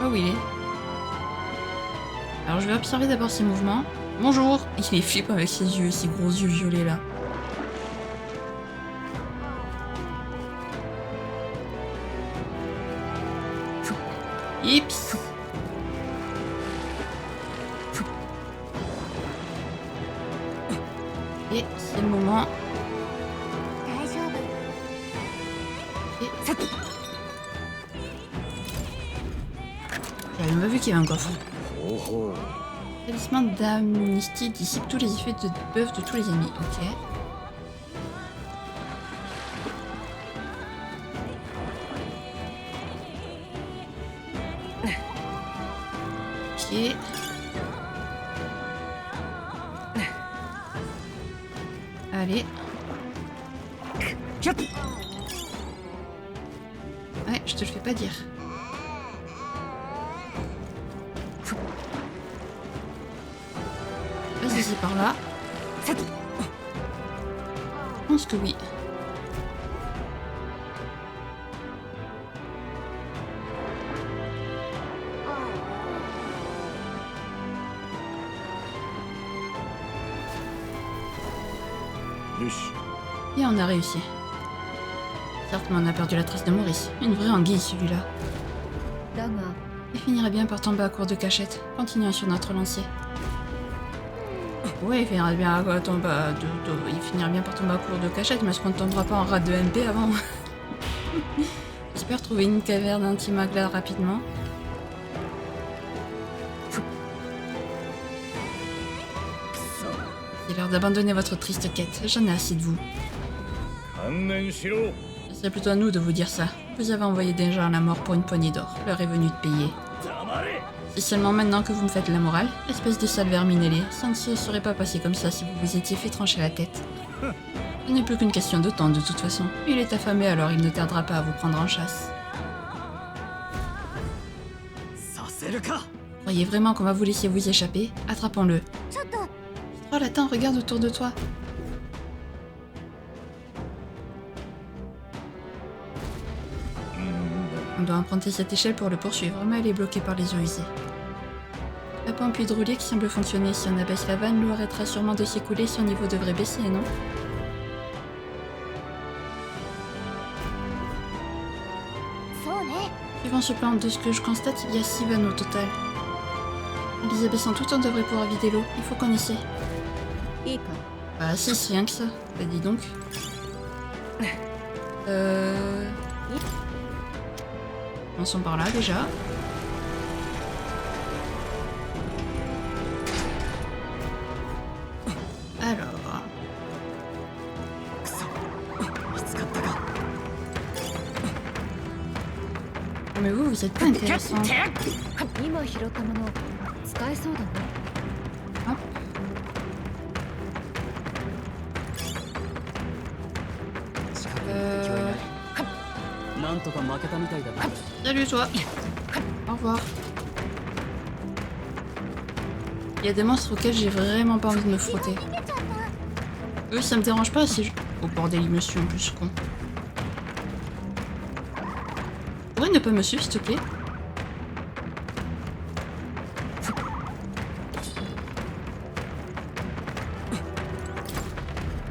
Oh, où il est? Alors je vais observer d'abord ses mouvements. Bonjour! Il est flippant avec ses yeux, ses gros yeux violets là. Ips! Et c'est le moment. Et... J'avais pas vu qu'il y avait un coffre. Talisman d'amnistie dissipe tous les effets de buff de tous les ennemis. Ok. Ok. Allez. Ouais, je te le fais pas dire. Vas-y, c'est par là. Je pense que oui. Et on a réussi. Certes, mais on a perdu la trace de Maurice. Une vraie anguille, celui-là. Il finirait bien par tomber à court de cachette. Continuons sur notre lancée. Oui, il finirait bien par tomber à court de cachette, mais est-ce qu'on ne tombera pas en rade de MP avant? J'espère trouver une caverne anti-magla rapidement. C'est l'heure d'abandonner votre triste quête. J'en ai assez de vous. Ce serait plutôt à nous de vous dire ça. Vous avez envoyé des gens à la mort pour une poignée d'or. L'heure est venue de payer. C'est seulement maintenant que vous me faites la morale, espèce de sale verminelé. Ça ne se serait pas passé comme ça si vous vous étiez fait trancher la tête. Ce n'est plus qu'une question de temps de toute façon. Il est affamé alors il ne tardera pas à vous prendre en chasse. Croyez vraiment qu'on va vous laisser vous échapper? Attrapons-le. Oh Latin, regarde autour de toi. On doit emprunter cette échelle pour le poursuivre, mais elle est bloquée par les eaux usées. La pompe hydraulique semble fonctionner. Si on abaisse la vanne, l'eau arrêtera sûrement de s'écouler. Son niveau devrait baisser, non? Suivant ce plan, de ce que je constate, il y a 6 vannes au total. En les abaissant toutes, on devrait pouvoir vider l'eau. Il faut qu'on essaie. Bah si, c'est rien que ça. Bah dis donc. Commençons par là déjà. Alors. Mais vous êtes pas intéressant. Hop. Salut toi. Au revoir. Il y a des monstres auxquels j'ai vraiment pas envie de me frotter. Eux, ça me dérange pas si je... Oh bordel, il me suit en plus, con. Tu pourrais ne pas me suivre, s'il te plaît?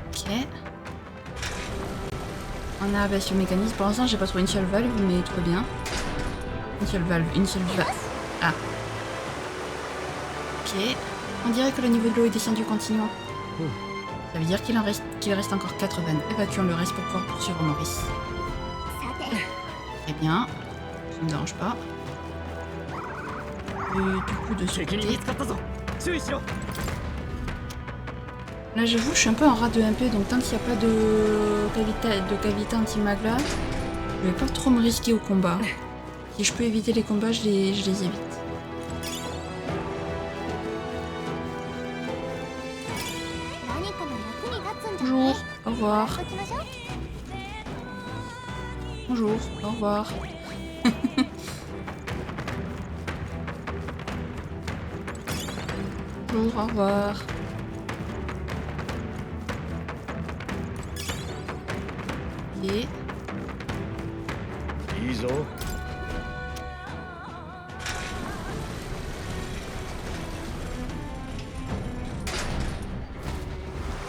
Ok. On a abaissé le mécanisme. Pour l'instant, j'ai pas trouvé une seule valve, mais trop bien. Une seule valve. Ah. Ok. On dirait que le niveau de l'eau est descendu continuant. Ça veut dire qu'il reste encore 4 vannes. Évacuons le reste pour pouvoir poursuivre Maurice. さて Très bien. Ça ne me dérange pas. Et du coup, de ce 敵に見 côté... つかったぞ注意しろ Là, j'avoue, je suis un peu en rate de MP, donc tant qu'il n'y a pas de cavité anti-mag là, je vais pas trop me risquer au combat. Si je peux éviter les combats, je les évite. 何かの役に立つんじゃない Bonjour, au revoir. 行きましょう Bonjour, au revoir. Bonjour, au revoir. Ok. いいぞ。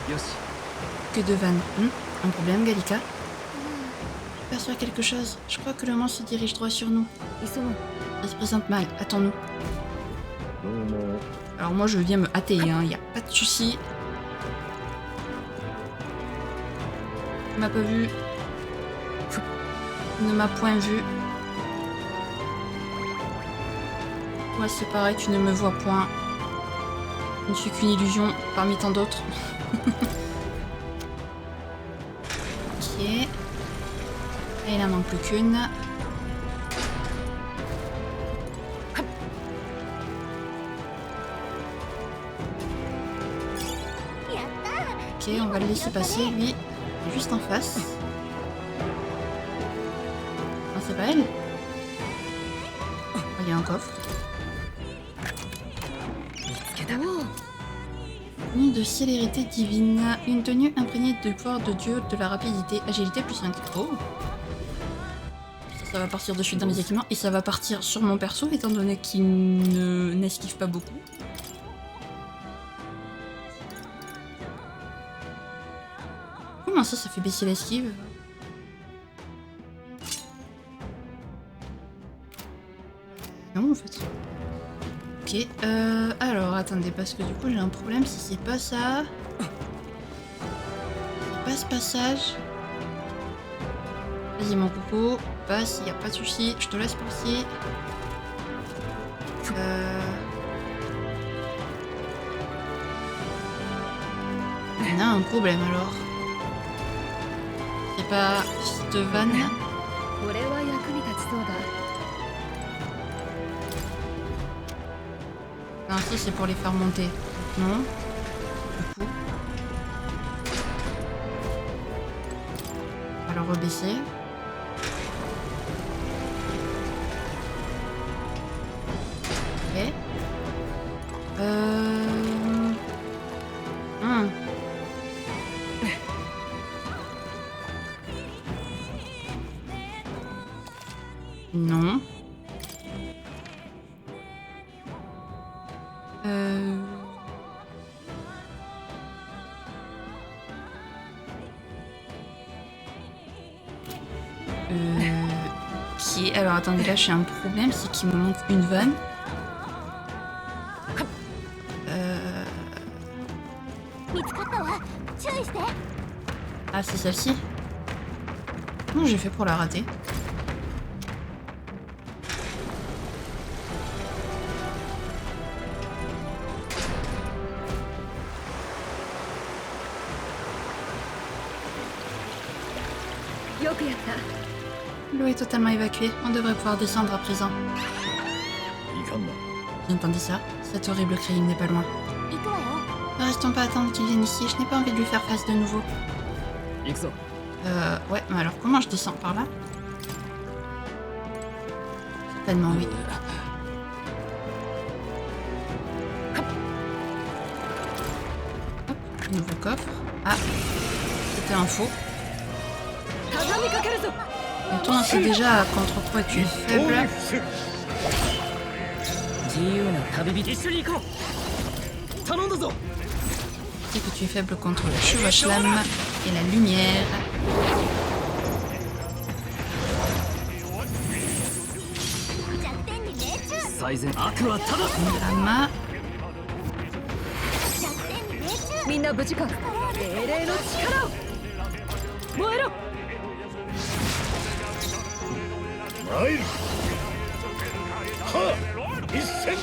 よし Que de vannes. Un problème, Gallica? Je perçois quelque chose. Je crois que le monstre se dirige droit sur nous. 急ごう Ça se présente mal. Attends-nous. どうも。 Alors moi, je viens me hâter, hein. Y a pas de souci. Il m'a pas vu. Il ne m'a point vu. Ouais, c'est pareil, tu ne me vois point. Je ne suis qu'une illusion parmi tant d'autres. Ok. Et il en manque plus qu'une. Ok, on va le laisser passer, lui. Il est juste en face. Ah, c'est pas elle? Oh, il y a un coffre. 見つけた Tenue de célérité divine. Une tenue imprégnée de pouvoir de Dieu, de la rapidité, agilité plus 5. Oh! Ça va partir de suite dans les équipements et ça va partir sur mon perso étant donné qu'il n'esquive pas beaucoup. Comment ça fait baisser l'esquive? Non en fait. Ok, alors attendez, parce que du coup j'ai un problème si c'est pas ça. C'est pas ce passage. Vas-y mon coco, passe, y a pas de souci, je te laisse passer. On a un problème alors. C'est pas cette vanne. これは役に立ちそうだ Non, ça c'est pour les faire monter. Non. Du coup. On va le rebaisser. Ok. Hmm. Non. Ok, alors attendez, là j'ai un problème, c'est qu'il me manque une vanne. Euh... 見つかったわ注意して Ah, c'est celle-ci? Comment j'ai fait pour la rater? L'eau est totalement évacuée. On devrait pouvoir descendre à présent. いかんな。 Vous entendez ça? Cet horrible crime n'est pas loin. 行くわよ Ne restons pas à attendre qu'il vienne ici. Je n'ai pas envie de lui faire face de nouveau. 行くぞ Ouais, mais alors comment je descends par là? Certainement oui. Hop, nouveau coffre. Ah, c'était un faux. 畳みかけるぞ Mais toi, on sait déjà contre quoi tu es faible. 自由な旅人一緒に行こう頼んだぞ Tu sais que tu es faible contre le chevauche-lame et la lumière. 弱点に命中最善悪は正す Drama. 弱点に命中みんな無事かストロール英霊の力を燃えろ。参るはっ一戦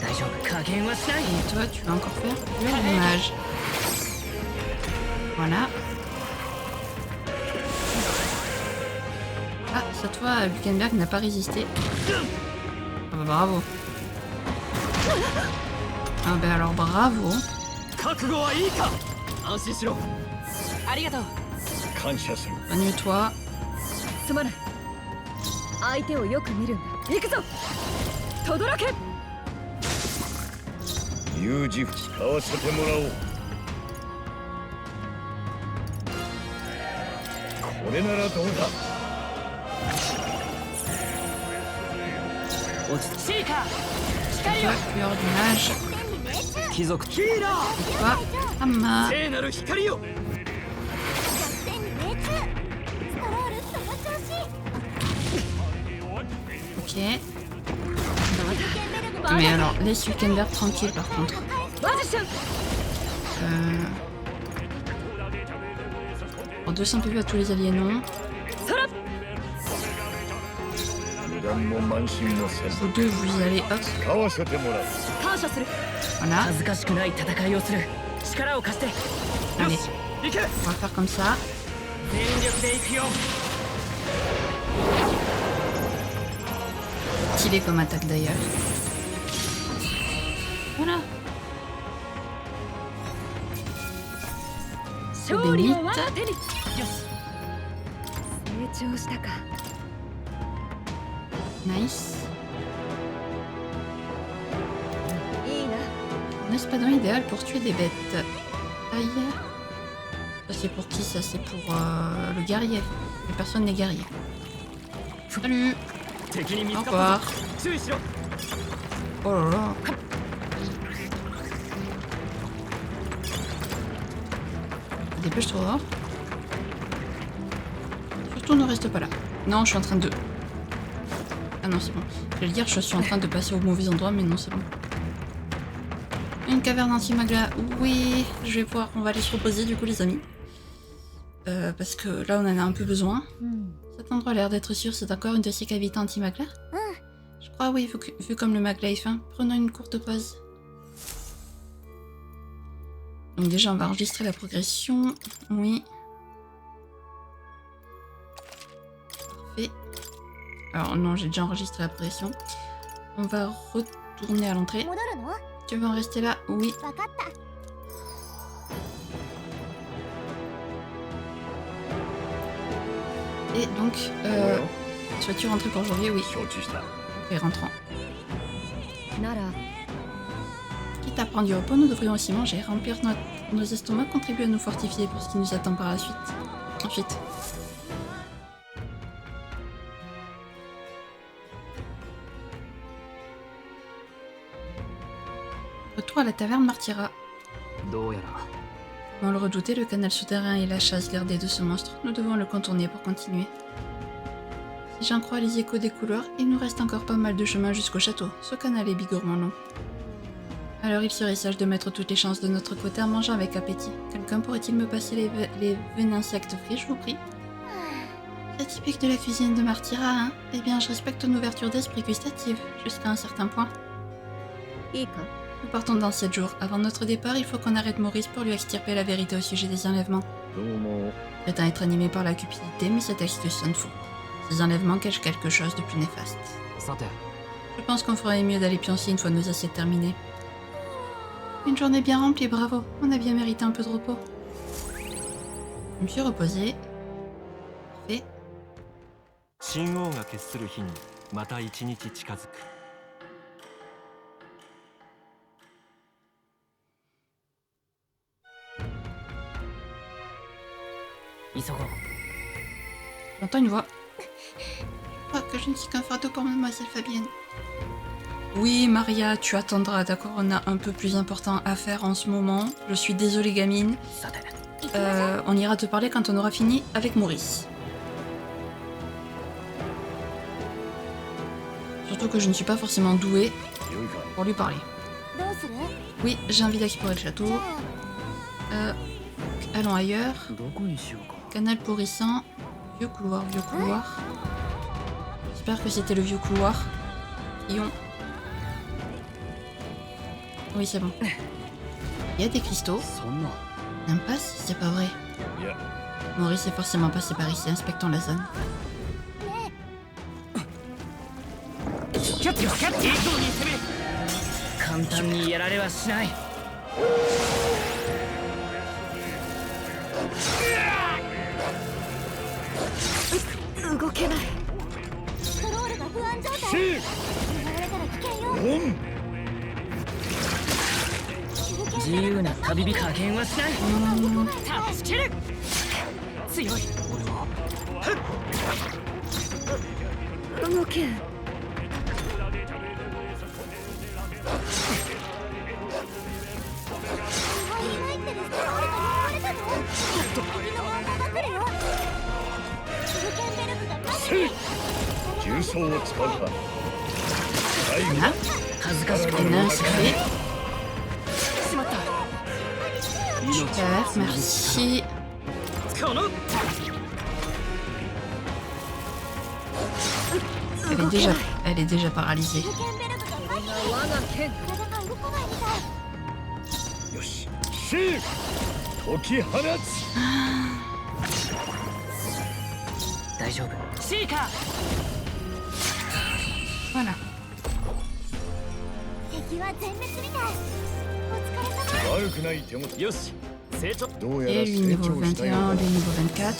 大丈夫、加減はしない。 Et toi, tu vas encore faire le mage. Voilà. Ah, cette fois, Blukenberg n'a pas résisté. Ah bah bravo. Ah bah alors bravo. 覚悟はいいか。安心しろ。ありがとう。感謝する Bonne nuit toi. すまない。相手をよく見るんだ。行くぞ。轟け。有事使わせてもらおうこれならどうだ落ち着いた。 Et toi, tueur du mage. 貴族ヒーラー。 Et toi, Amma. 聖なる光よ。弱点に命中。ストロールその調子。 Ok. ケンベルグ Mais alors, laisse Blukenberg tranquille par contre. マジシャン。 Pour 200 PV à tous les alliés, non. 空。油断も慢心もせず Vous deux, vous y allez, hop. 使わせてもらう感謝する。 Voilà. 恥ずかしくない戦いをする。力を貸して。 Allez, 行け。 on va faire comme ça. 全力で行くよ。 Stylé comme attaque d'ailleurs. Voilà. 勝利を我が手に。よし。成長したか。 Nice. いいな。 Un espadon idéal pour tuer des bêtes. Aïe. Ça c'est pour qui? Ça c'est pour le guerrier. Mais personne n'est guerrier. Salut. 敵に見 Au つかったぞ。 revoir. 注意しろ。 Oh là là. Dépêche-toi. Surtout ne reste pas là. Non, je suis en train de... Ah non, c'est bon. Je vais dire, je suis en train de passer au mauvais endroit, mais non, c'est bon. Une caverne anti-magla. Oui, je vais pouvoir... On va aller se reposer, du coup, les amis. Parce que là, on en a un peu besoin. Cet endroit a l'air d'être sûr, c'est encore une de ces cavités anti-magla. Je crois, oui, vu comme le magla est fin. Prenons une courte pause. Donc déjà, on va enregistrer la progression. Oui. Parfait. Alors non, j'ai déjà enregistré la progression. On va retourner à l'entrée. 戻るの？ Tu veux en rester là? Oui. わかった。 Et donc, souhaites-tu rentrer pour janvier? Oui. 承知した Et rentrons. なら。 Quitte à prendre du repos, nous devrions aussi manger, remplir nos estomacs, contribuer à nous fortifier pour ce qui nous attend par la suite. Ensuite. Retour à la taverne Martyra. どうやら Dans le redouté, le canal souterrain et la chasse gardée de ce monstre, nous devons le contourner pour continuer. Si j'en crois les échos des couloirs, il nous reste encore pas mal de chemin jusqu'au château. Ce canal est bigorement long. Alors il serait sage de mettre toutes les chances de notre côté en mangeant avec appétit. Quelqu'un pourrait-il me passer les veines insectes frits, je vous prie? C'est typique de la cuisine de Martyra, hein? Eh bien, je respecte ton ouverture d'esprit gustative, jusqu'à un certain point. いいか。 Nous partons dans 7 jours. Avant notre départ, il faut qu'on arrête Maurice pour lui extirper la vérité au sujet des enlèvements. どうも Prétend être animé par la cupidité, mais cette excuse sonne faux. Ces enlèvements cachent quelque chose de plus néfaste. さて Je pense qu'on ferait mieux d'aller pioncer une fois nos assiettes terminées. Une journée bien remplie, bravo. On a bien mérité un peu de repos. Je me suis reposée. Parfait. 神王が決する日にまた一日近づく。 急ごう。 J'entends une voix. Je crois que je ne suis qu'un fardeau pour mademoiselle Fabienne. Oui, Maria, tu attendras, d'accord? On a un peu plus important à faire en ce moment. Je suis désolée, gamine. さて。 On ira te parler quand on aura fini avec Maurice. Surtout que je ne suis pas forcément douée 良いか pour lui parler. どうする？ Oui, j'ai envie d'explorer le château. じゃあ Allons ailleurs. どこにしようか。 Canal pourrissant. Vieux couloir, vieux couloir. J'espère que c'était le vieux couloir. Ion. Oui, c'est bon. Il y a des cristaux. そんな。 Impasse, c'est pas vrai. いや Maurice est forcément passé par ici, inspectons la zone. 簡単にやられはしない。動けない。スクロールが不安状態。シー狙われたら危険よ。オン自由な旅人加減はしない。助ける。強い。俺は。動け。入ってるスクロールが狙われたの。敵のワンパが来るよ。シルケンベルクが待ってる。重装を使うか最後 Là, 恥ずかしく on て a inscrit. しまった。 Super, merci. この Elle est déjà paralysée. シルケンベルクが待ってる。我が剣。体が動かないみたい。よしシー解き放つ大丈夫。シーカー。 Voilà. 敵は全滅みたい。お疲れ様。悪くない手元よし。成長。どうや Et ら lui 成 niveau 長したよ 21, う lui だ niveau 24.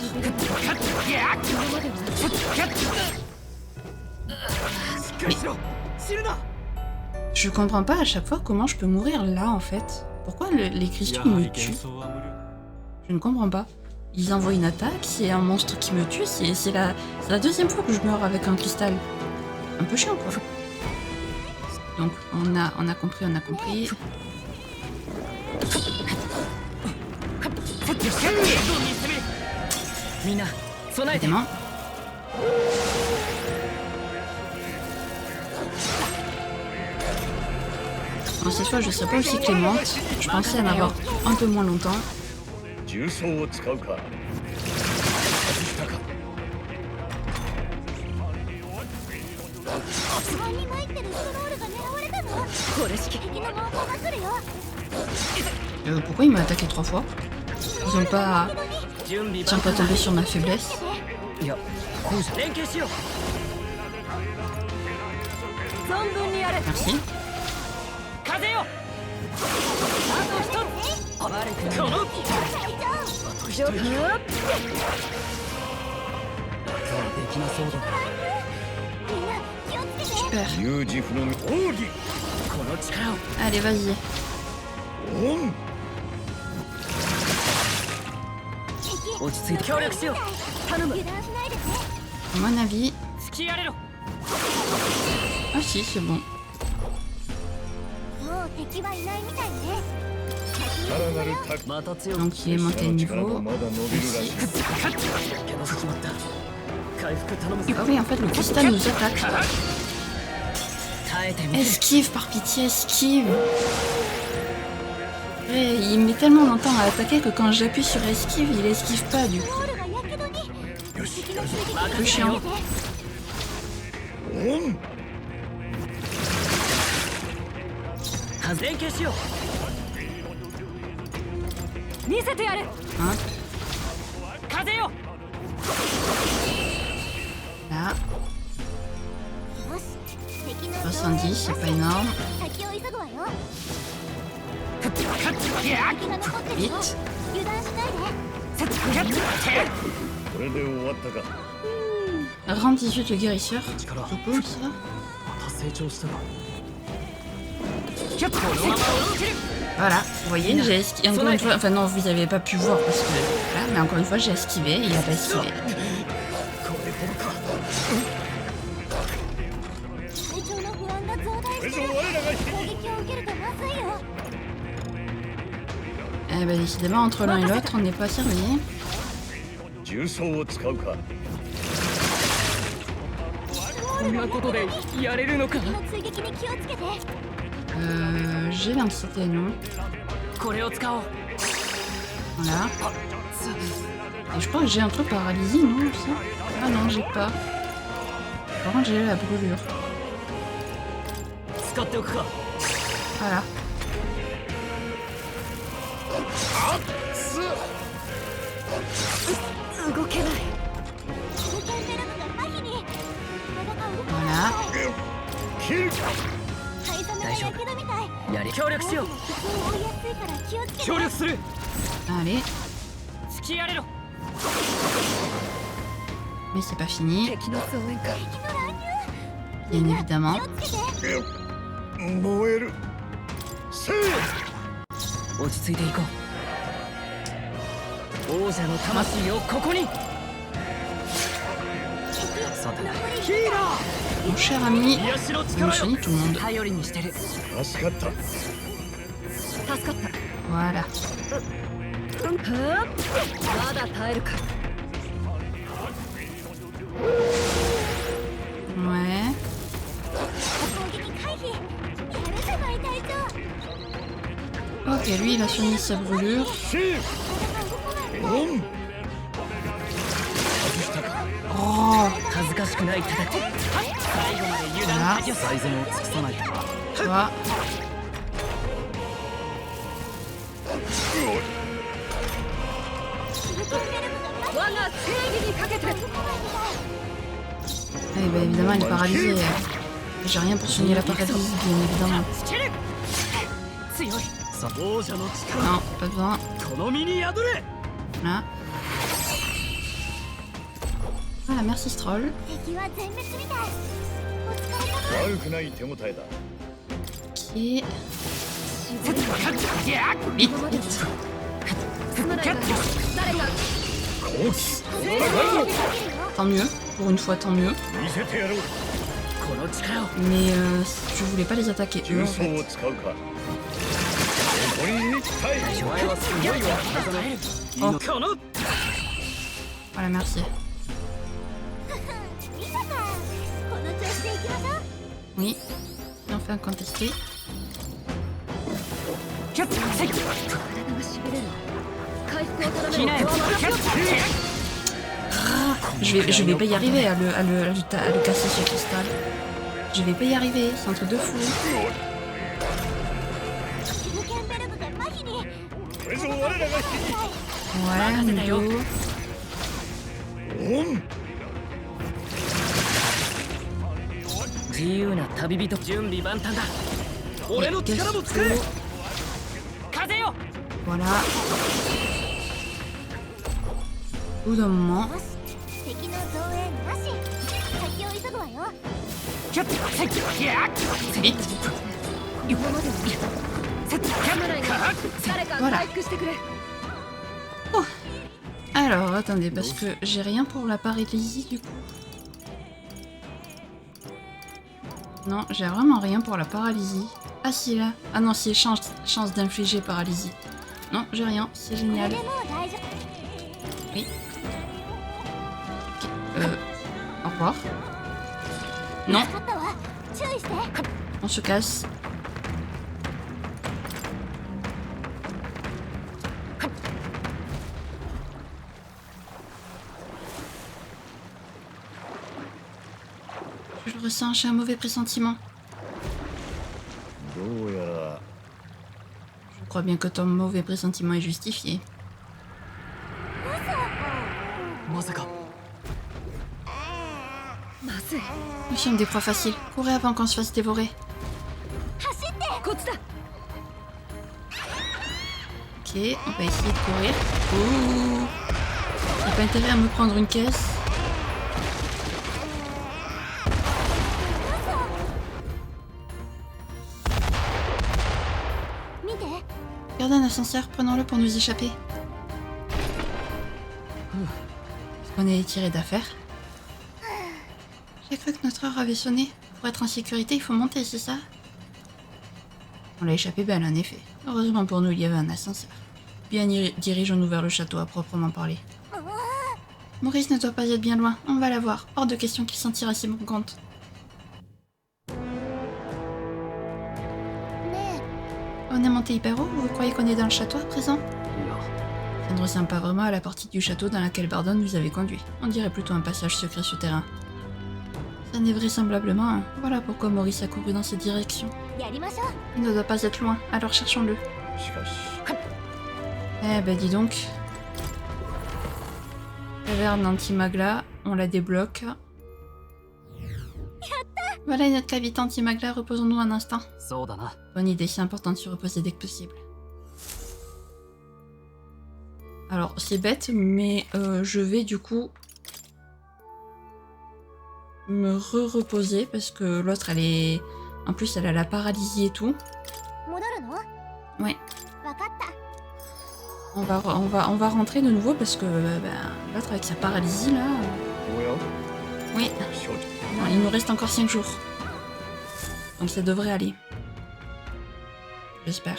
Je comprends pas à chaque fois comment je peux mourir là en fait. Pourquoi les cristaux me tuent? Je ne comprends pas. Ils envoient une attaque, c'est un monstre qui me tue, c'est la deuxième fois que je meurs avec un cristal. Un peu chiant quoi. Donc on a compris. みんな備えて。 Évidemment. Bon, cette fois je serai pas aussi clémente. Je pensais en avoir un peu moins longtemps. 重装を使うか外したかワンに参ってるスクロールが狙われたの。これしき敵の猛攻が来るよ。 Pourquoi il m'a attaqué 3 fois? Ils ont pas... 準備 Ils sont pas tombés sur ma faiblesse. いや、こうじゃ連携しよう。存分にやれ。 Merci. 風よ。あと一つ。悪くない。この。あと一人。できなそうだな。みんな気をつけて。 Super. 有事不能の奥義この力を。 Allez, vas-y. オン落ち着いて協力しよう。頼む。油断しないでね。 À mon avis... 突きやれろ。 Ah si, c'est bon. もう敵はいないみたいね。さらなる高また強く。 Donc il est monté の de 力も niveau. まだ伸びるらしい けどしまった。回復頼むぞ。 Ah oui, en fait, le cristal nous attaque. 耐えてみる。 Esquive, par pitié, esquive. Ouais, il met tellement longtemps à attaquer que quand j'appuie sur esquive, il esquive pas du ス coup. クロールがやけどに。よし敵の襲撃Un peu chiant. オン風連携しよう。見せてやる。 Hein, 風よ。 là, よし。敵の 70, c'est pas énorme. 先を急ぐわよ。 や敵が残ってるよ。 Vite. 油断しないで。これで終わったか Rang 18 le guérisseur. C'est cool ça. また成長したか。 Voilà, vous voyez, j'ai esquivé. Encore une fois, enfin non, vous avez pas pu voir parce que. Voilà, mais encore une fois, j'ai esquivé et il a pas esquivé. 体調の不安が増大これしてる。ぞ我らが攻撃を受けるとまずいよ。 Eh ben décidément, entre l'un et l'autre, on n'est pas servi. 重装を使うかこんなことでやれるのか。敵の追撃に気をつけて。 J'ai l'anxiété, non? これを使おう。Voilà. Et je crois que j'ai un truc paralysie, non aussi. Ah non, j'ai pas. Par contre, j'ai la brûlure. 使っておくか Voilà. 動けないキルケンベルクが麻痺に体が動かない Voilà. 切る灰皿がやけどみたいやり協力しよう敵に遭いやすいから気をつけて協力する Allez. 付き合れろ Mais c'est pas fini. 敵の増援か敵の乱入 Bien évidemment. 気をつけて燃えるせい落ち着いていこう王者の魂をここにそうだなヒーロ Mon cher ami. ー癒しの Mon 力 chéri, よ tout le monde. 頼りにしてる助かった助かった Voilà. まだ耐えるか Ouais. 攻撃回避やるじゃない隊長 Ok, lui, il a soigné sa brûlure. シーオン Oh. 恥ずかしくない戦い最後まで油断なき最善を尽くさないと Tu vois. 我が正義にかけて Eh ben, évidemment, il est paralysé. J'ai rien pour soigner la paralysie, bien évidemment. つける強い王者の力 Non, pas besoin. この身に宿れ Là. Voilà, merci Stroll. 敵は全滅みたいお疲れ様悪くない手応えだ Ok. ギャッ Vite, vite. 誰か好奇戦うぞ Tant mieux. Pour une fois, tant mieux. 見せてやろうこの力を Mais je voulais pas les attaquer eux 重 en 装 fait. を使うか残りに期待お前はすごいわおこの Voilà, merci. 見たかこの調子でいきましょう Oui. Enfin contesté. キャッチセイ体がしびれる回復を頼キナエキャッチ Je vais pas y arriver à le casser ce cristal. Je vais pas y arriver, c'est un truc de fou. キルケンベルクが麻痺に これぞ我らが引 Ouais, Nino. きオン自由な旅人準備万端だ俺の力も使え風よ Voilà. Au bout d'un moment. よし敵の増援なし先を急ぐわよキャッチセイギャッ Vite. 今までは侍が誰か Voilà. 回復してくれ Alors, attendez, parce que j'ai rien pour la paralysie du coup. Non, j'ai vraiment rien pour la paralysie. Ah si, là. Ah non, si, chance d'infliger paralysie. Non, j'ai rien, c'est これ génial. でもう大丈夫 Oui. Au revoir. Non, 分かったわ注意して on se casse. Je le ressens, j'ai un mauvais pressentiment. どうやら Je crois bien que ton mauvais pressentiment est justifié. まさかまずい Nous sommes des proies faciles. Courez avant qu'on se fasse dévorer. 走ってこっちだ Ok, on va essayer de courir. Ouh. Y'a pas intérêt à me prendre une caisse. Regardez un ascenseur, prenons-le pour nous échapper. Est-ce qu'on est tiré d'affaire? J'ai cru que notre heure avait sonné. Pour être en sécurité, il faut monter, c'est ça? On l'a échappé belle, en effet. Heureusement pour nous, il y avait un ascenseur. Bien, dirigeons-nous vers le château à proprement parler. Maurice ne doit pas être bien loin. On va la voir. Hors de question qu'il s'en tire à si bon compte. ね On est monté hyper haut ou vous croyez qu'on est dans le château à présent? いや Ça ne ressemble pas vraiment à la partie du château dans laquelle Bardon nous avait conduit. On dirait plutôt un passage secret souterrain. Ça n'est vraisemblablement un. Voilà pourquoi Maurice a couru dans cette direction. やりましょう。 Il ne doit pas être loin, alors cherchons-le. しかし Eh ben dis donc. Caverne anti-magla, on la débloque. Voilà notre cavité anti-magla, reposons-nous un instant. そうだな。 Bonne idée, c'est important de se reposer dès que possible. Alors c'est bête, mais je vais du coup me re-reposer parce que l'autre elle est... En plus elle a la paralysie et tout. 戻るの？ Ouais. わかった。 On va rentrer de nouveau parce que l'autre avec sa paralysie là... おや Oui, 承知 non, il nous reste encore 5 jours. Donc ça devrait aller. J'espère.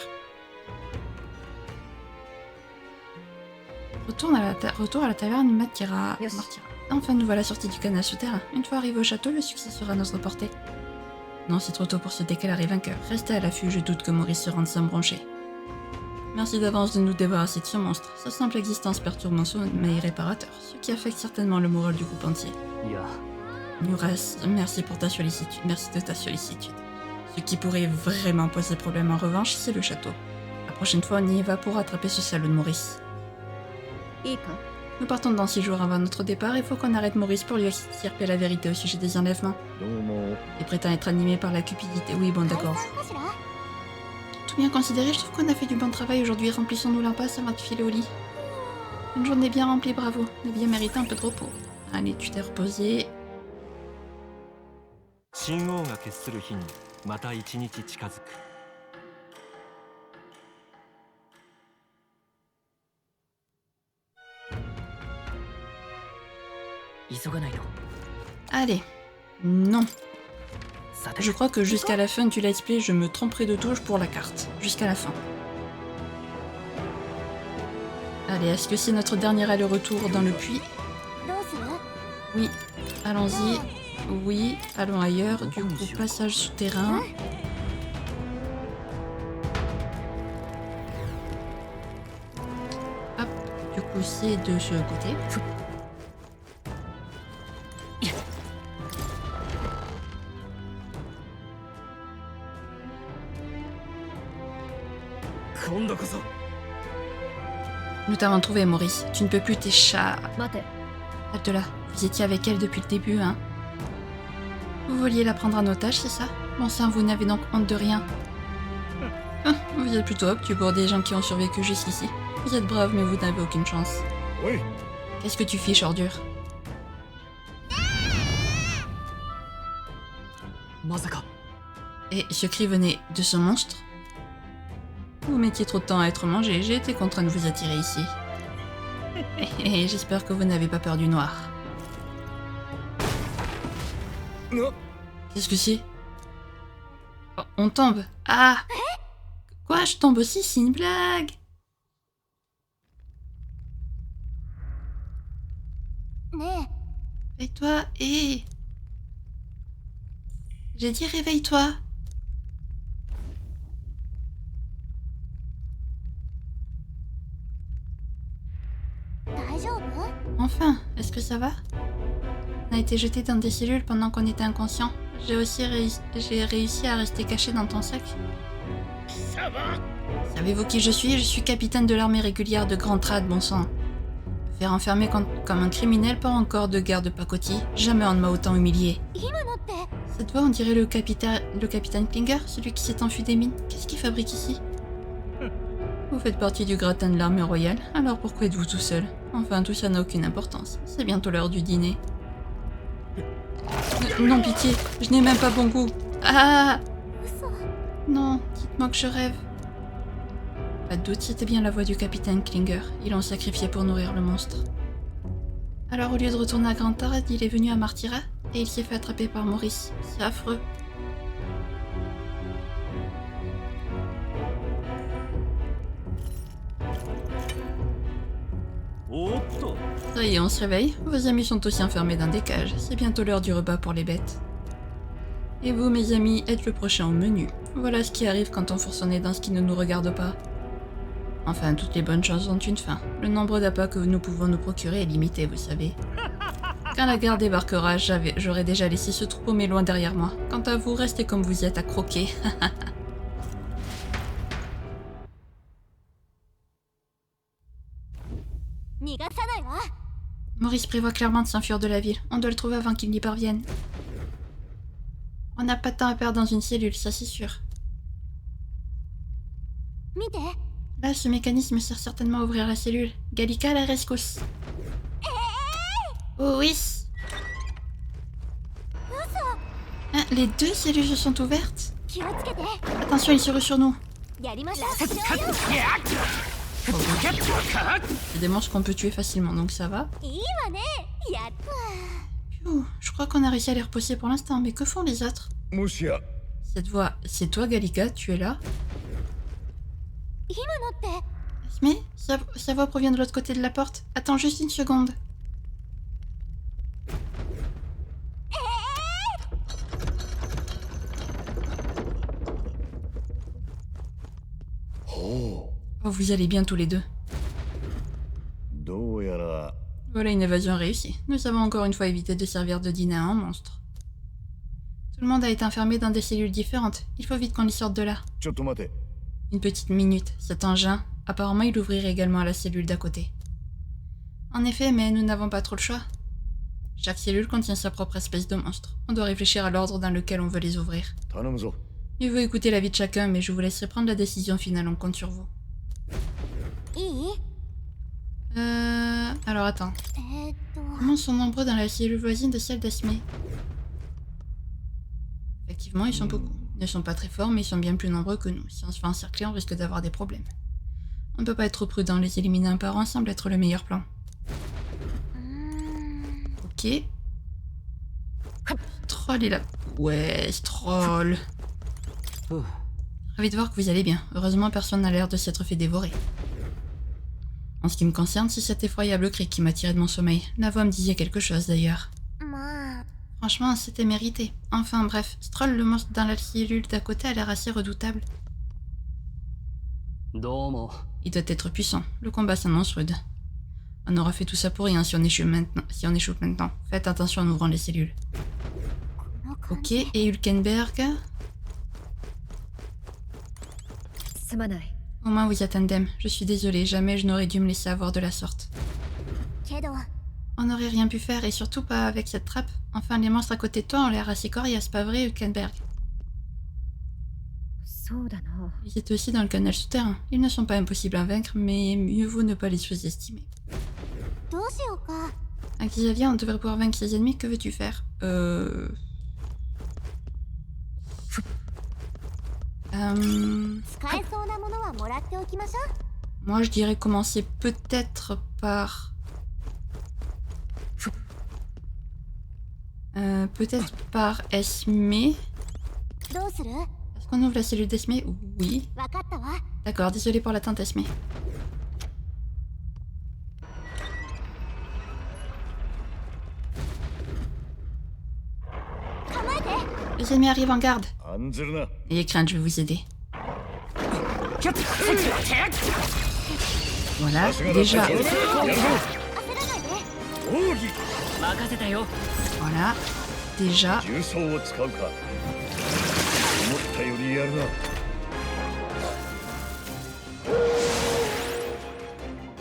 Retour à la taverne Martyra. Yes. Enfin, nous voilà sortis du canal souterrain. Une fois arrivés au château, le succès sera à notre portée. Non, c'est trop tôt pour se déclarer vainqueur. Restez à l'affût, je doute que Maurice se rende sans broncher. Merci d'avance de nous débarrasser de ce monstre. Sa simple existence perturbe mon sommeil réparateur, ce qui affecte certainement le moral du groupe entier. いや、 Nuras, merci pour ta sollicitude, merci de ta sollicitude. Ce qui pourrait vraiment poser problème en revanche, c'est le château. La prochaine fois, on y va pour rattraper ce salaud de Maurice. いいか？ Nous partons dans 6 jours avant notre départ, il faut qu'on arrête Maurice pour lui extirper la vérité au sujet des enlèvements. どうも Il prétend être animé par la cupidité. Oui, bon, 解 d'accord. 散かしら？ Tout bien considéré, je trouve qu'on a fait du bon travail aujourd'hui. Remplissons-nous l'impasse avant de filer au lit. Une journée bien remplie, bravo. On a bien mérité un peu de repos. Allez, tu t'es reposé. 神王が決する日にまた一日近づく。 急がないと。 Allez. Non. さて、 Je crois que jusqu'à la fin du let's play, je me tromperai de touche pour la carte. Jusqu'à la fin. Allez, est-ce que c'est notre dernier aller-retour dans le puits? どうする？ Oui. Allons-y. Oui. Allons ailleurs. Du coup, passage souterrain. Hop. Du coup, c'est de ce côté. Nous t'avons trouvé, Maurice. Tu ne peux plus t'échapper. 待て。 Halte-là. Vous étiez avec elle depuis le début, hein? Vous vouliez la prendre en otage, c'est ça? Bon sang, vous n'avez donc honte de rien. Ah, vous êtes plutôt obtus pour des gens qui ont survécu jusqu'ici. Vous êtes brave, mais vous n'avez aucune chance. おい Qu'est-ce que tu fiches, ordure? まさか。 Et ce cri venait de ce monstre? Vous mettiez trop de temps à être mangé, j'ai été contraint de vous attirer ici. Et j'espère que vous n'avez pas peur du noir. Qu'est-ce que c'est? Oh, on tombe. Ah! Quoi? Je tombe aussi? C'est une blague! ね Réveille-toi et... J'ai dit réveille-toi. Enfin, est-ce que ça va? On a été jeté dans des cellules pendant qu'on était inconscient. J'ai réussi à rester caché dans ton sac. Savez-vous qui je suis? Je suis capitaine de l'armée régulière de Grand Trad, bon sang. Me faire enfermer comme un criminel, pas encore de guerre de pacotille. Jamais on ne m'a autant humilié. Cette voix, on dirait le capitaine Klinger, celui qui s'est enfui des mines. Qu'est-ce qu'il fabrique ici? Vous faites partie du gratin de l'armée royale, alors pourquoi êtes-vous tout seul? Enfin, tout ça n'a aucune importance. C'est bientôt l'heure du dîner. Non, pitié, je n'ai même pas bon goût. Ah! Non, dites-moi que je rêve. Pas de doute, c'était bien la voix du capitaine Klinger. Ils l'ont sacrifié pour nourrir le monstre. Alors, au lieu de retourner à Grand Trad, il est venu à Martyra et il s'est fait attraper par Maurice. C'est affreux. Ça y est, on se réveille. Vos amis sont aussi enfermés dans des cages. C'est bientôt l'heure du repas pour les bêtes. Et vous, mes amis, êtes le prochain au menu. Voilà ce qui arrive quand on force son nez dans ce qui ne nous regarde pas. Enfin, toutes les bonnes choses ont une fin. Le nombre d'appâts que nous pouvons nous procurer est limité, vous savez. Quand la garde débarquera, j'aurai déjà laissé ce troupeau mais loin derrière moi. Quant à vous, restez comme vous y êtes à croquer. Maurice prévoit clairement de s'enfuir de la ville. On doit le trouver avant qu'il n'y parvienne. On n'a pas de temps à perdre dans une cellule, ça c'est sûr. Là, ce mécanisme sert certainement à ouvrir la cellule. Gallica, la rescousse. Oh oui. Hein, les deux cellules se sont ouvertes. Attention, il se rue sur nous. C'est des monstres qu'on peut tuer facilement, donc ça va. Pfiou, je crois qu'on a réussi à les repousser pour l'instant, mais que font les autres? Moshia. Cette voix, c'est toi Gallica, tu es là? Mais sa voix provient de l'autre côté de la porte. Attends juste une seconde. Oh. Oh, vous allez bien tous les deux. どうやら Voilà une évasion réussie. Nous avons encore une fois évité de servir de dîner à un monstre. Tout le monde a été enfermé dans des cellules différentes. Il faut vite qu'on y sorte de là. ちょっと待て Une petite minute. Cet engin, apparemment il ouvrirait également à la cellule d'à côté. En effet, mais nous n'avons pas trop le choix. Chaque cellule contient sa propre espèce de monstre. On doit réfléchir à l'ordre dans lequel on veut les ouvrir. 頼むぞ Je veux écouter l'avis de chacun, mais je vous laisserai prendre la décision finale, on compte sur vous. Alors attends. Comment sont nombreux dans la cellule voisine de celle d'Esme? Effectivement, ils sont beaucoup. Ils ne sont pas très forts, mais ils sont bien plus nombreux que nous. Si on se fait encercler, on risque d'avoir des problèmes. On ne peut pas être trop prudent, les éliminer un par un semble être le meilleur plan. Ok. Stroll est là. Ouais, Stroll. Ravi de voir que vous allez bien. Heureusement, personne n'a l'air de s'être fait dévorer. En ce qui me concerne, c'est cet effroyable cri qui m'a tiré de mon sommeil. La voix me disait quelque chose d'ailleurs. Franchement, c'était mérité. Enfin bref, Stroll, le monstre dans la cellule d'à côté, a l'air assez redoutable. Il doit être puissant. Le combat s'annonce rude. On aura fait tout ça pour rien si on échoue maintenant. Faites attention en ouvrant les cellules. Ok, et Hulkenberg? Au moins vous êtes indemne. Je suis désolée, jamais je n'aurais dû me laisser avoir de la sorte. On n'aurait rien pu faire, et surtout pas avec cette trappe. Enfin, les monstres à côté de toi ont l'air assez coriaces, pas vrai, Hulkenberg? Ils étaient aussi dans le canal souterrain. Ils ne sont pas impossibles à vaincre, mais mieux vaut ne pas les sous-estimer. À Xavier, on devrait pouvoir vaincre ses ennemis, que veux-tu faire? Moi, je dirais commencer peut-être par... peut-être par Esme. Est-ce qu'on ouvre la cellule d'Esme? Oui. D'accord, désolé pour l'attente, Esme. Les ennemis arrivent en garde. 案ずるな Ayez crainte, je vais vous aider. Voilà, déjà. 奥義 Voilà, déjà. 重装を使うか思ったよりやるな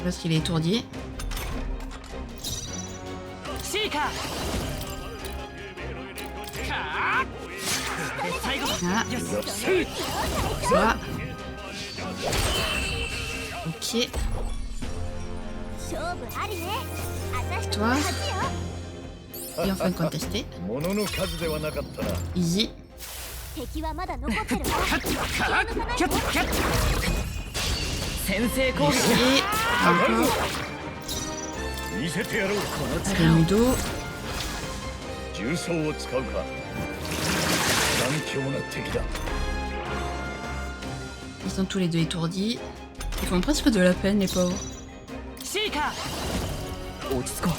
L'autre, il est étourdi. Voilà. Voilà. Ok. Toi. Et enfin contester. 物の数ではなかったな Easy. 先制攻 Ok. 撃 Encore. 見せてやろう Remudo. 重装を使うか頑強な敵だ Ils sont tous les deux étourdis. Ils font presque de la peine, les pauvres. シーカー落ち着こ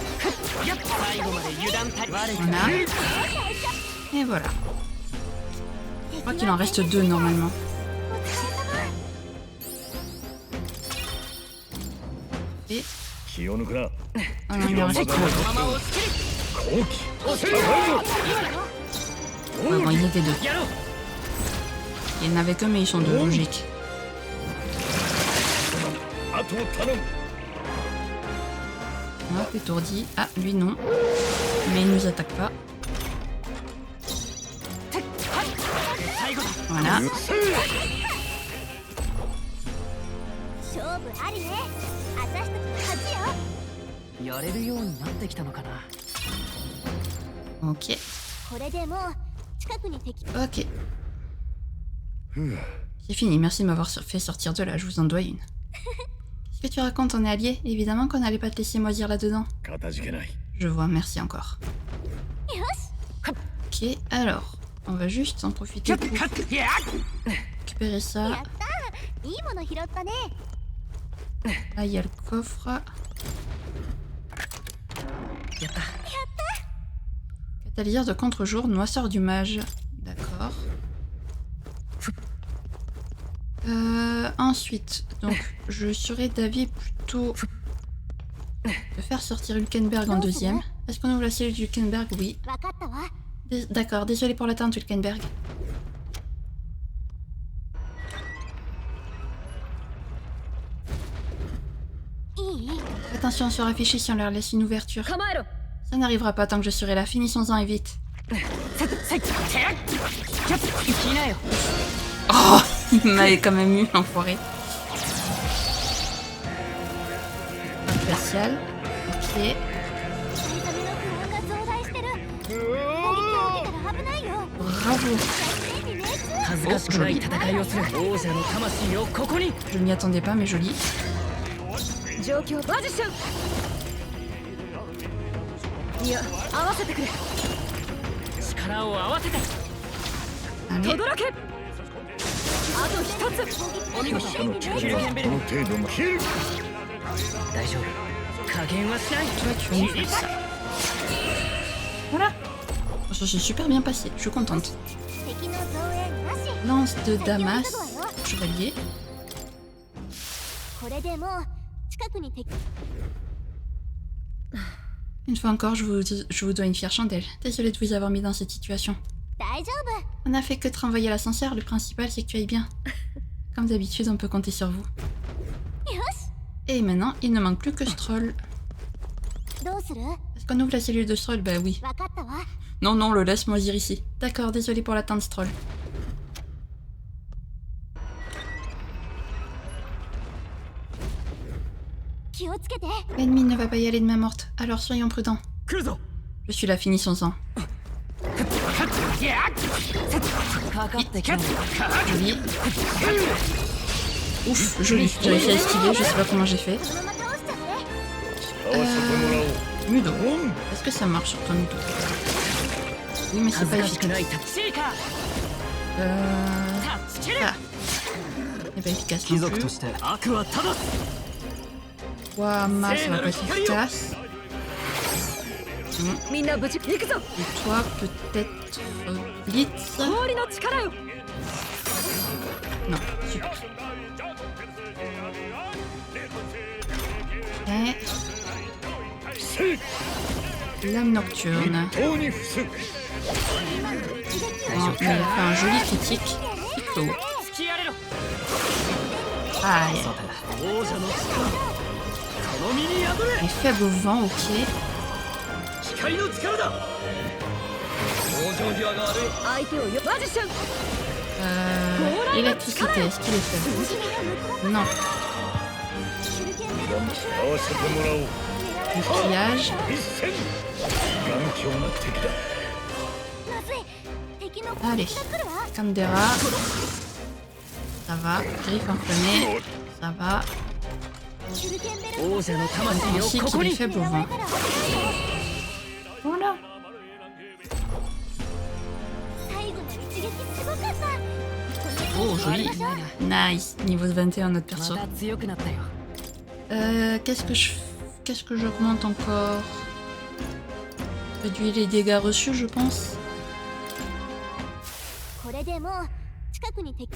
うやっ最後まで油断たり Voilà. Et voilà. Je crois qu'il en reste deux normalement. Et... 気を抜くな Ah non, il lui en reste こ plus. のまま押し切り後期戦う Ouais, bon, ils étaient deux. やろう Il n'y en avait que, mais ils sont deux, logique. あとを頼む Hop, étourdi. Ah, lui non. Mais il nous attaque pas. 最後だ Voilà. 勝負ありね。私たちの勝ちよ。やれるようになってきたのかな Ok. これでもう近くに敵 Ok. C'est fini, merci de m'avoir fait sortir de là, je vous en dois une. Qu'est-ce que tu racontes, on est alliés? Évidemment qu'on n'allait pas te laisser moisir là-dedans. かたじけない Je vois, merci encore. よし。 Ok, alors, on va juste en profiter pour récupérer や ça. ったー。いいもの拾ったね。 Là, il y a le coffre. やった Catalyseur de contre-jour, noisseur du mage. D'accord. Ensuite, donc, je serais d'avis plutôt de faire sortir Hülkenberg en deuxième. Est-ce qu'on ouvre la cellule Hülkenberg? Oui. わかったわ。 D'accord, désolé pour l'attente, Hülkenberg. Attention, on sera affiché si on leur laisse une ouverture. 構えろ Ça n'arrivera pas tant que je serai là. Finissons-en et vite. 聞きなよ Oh, il m'avait quand même eu, l'enfoiré. Pas spécial. Ok. サイザメの不安が増大してる。攻撃を受けたら危ないよ。 Bravo. 便利ね。恥ずかしくない戦いをする王者の魂をここに Je m'y attendais pas, mais joli. 状況マジシャンいや合わせてくれ力を合わせて Allez. 轟けあと一つお見事この力はこの程度の切る大丈夫加減はしない Toi, tu vas nous faire ça. Voilà. Ça s'est super bien passé. Je suis contente. 敵の増援なし。 Lance de 先を急ぐ Damas. わよ。 Chevalier. これでもう近くに敵。 Une fois encore, je vous dois une fière chandelle. Désolée de vous avoir mis dans cette situation. 大丈夫。 On n'a fait que te renvoyer l'ascenseur. Le principal, c'est que tu ailles bien. Comme d'habitude, on peut compter sur vous. よし。 Et maintenant, il ne manque plus que Stroll. どうする？ Est-ce qu'on ouvre la cellule de Stroll? Bah oui. わかったわ。 Non, non, le laisse moisir ici. D'accord, désolé pour l'attente, Stroll. L'ennemi ne va pas y aller de main morte, alors soyons prudents. 来るぞ Je suis là, finissons-en. かかってきた Joli. Ouf, joli. J'ai réussi à esquiver, je sais pas comment j'ai fait. このまま倒しちゃって 合わせてもらおう Mudo. Est-ce que ça marche sur toi, Mudo? Oui, mais c'est 恥ず pas かしくない efficace. タッチーカー Euh... タッチキル Ah. C'est pas efficace 貴 non 族と plus. して悪は正す Toi, ça va pas être efficace. みんな無事行くぞ Et toi, peut-être... Blitz? 氷の力よ Non, super. Et... Lame nocturne. 一刀に伏す Bon, il a fait un joli critique. Plutôt. 突きやれろ Aïe. 王者の力この身に破れ Et faible vent, ok. 光の力だ往生際が悪い相手をよマジシャン Électricité, est-ce qu'il est faible? Non. 合わせてもらおう Boucliage. 一戦頑強な敵だまずい敵の攻 Allez. 撃が来るわ Candera. Ça va. Griffe enflammée. Ça va. シュルケンベルク王者の On 魂 aussi をここ qu'il est に faible au 狙わ vent. れたら Voilà. 最後の一撃すごかった Oh, joli. Nice. Niveau 21, notre ま perso. た強くなったよ Qu'est-ce que j'augmente encore? Réduire les dégâts reçus, je pense. これでもう近くに敵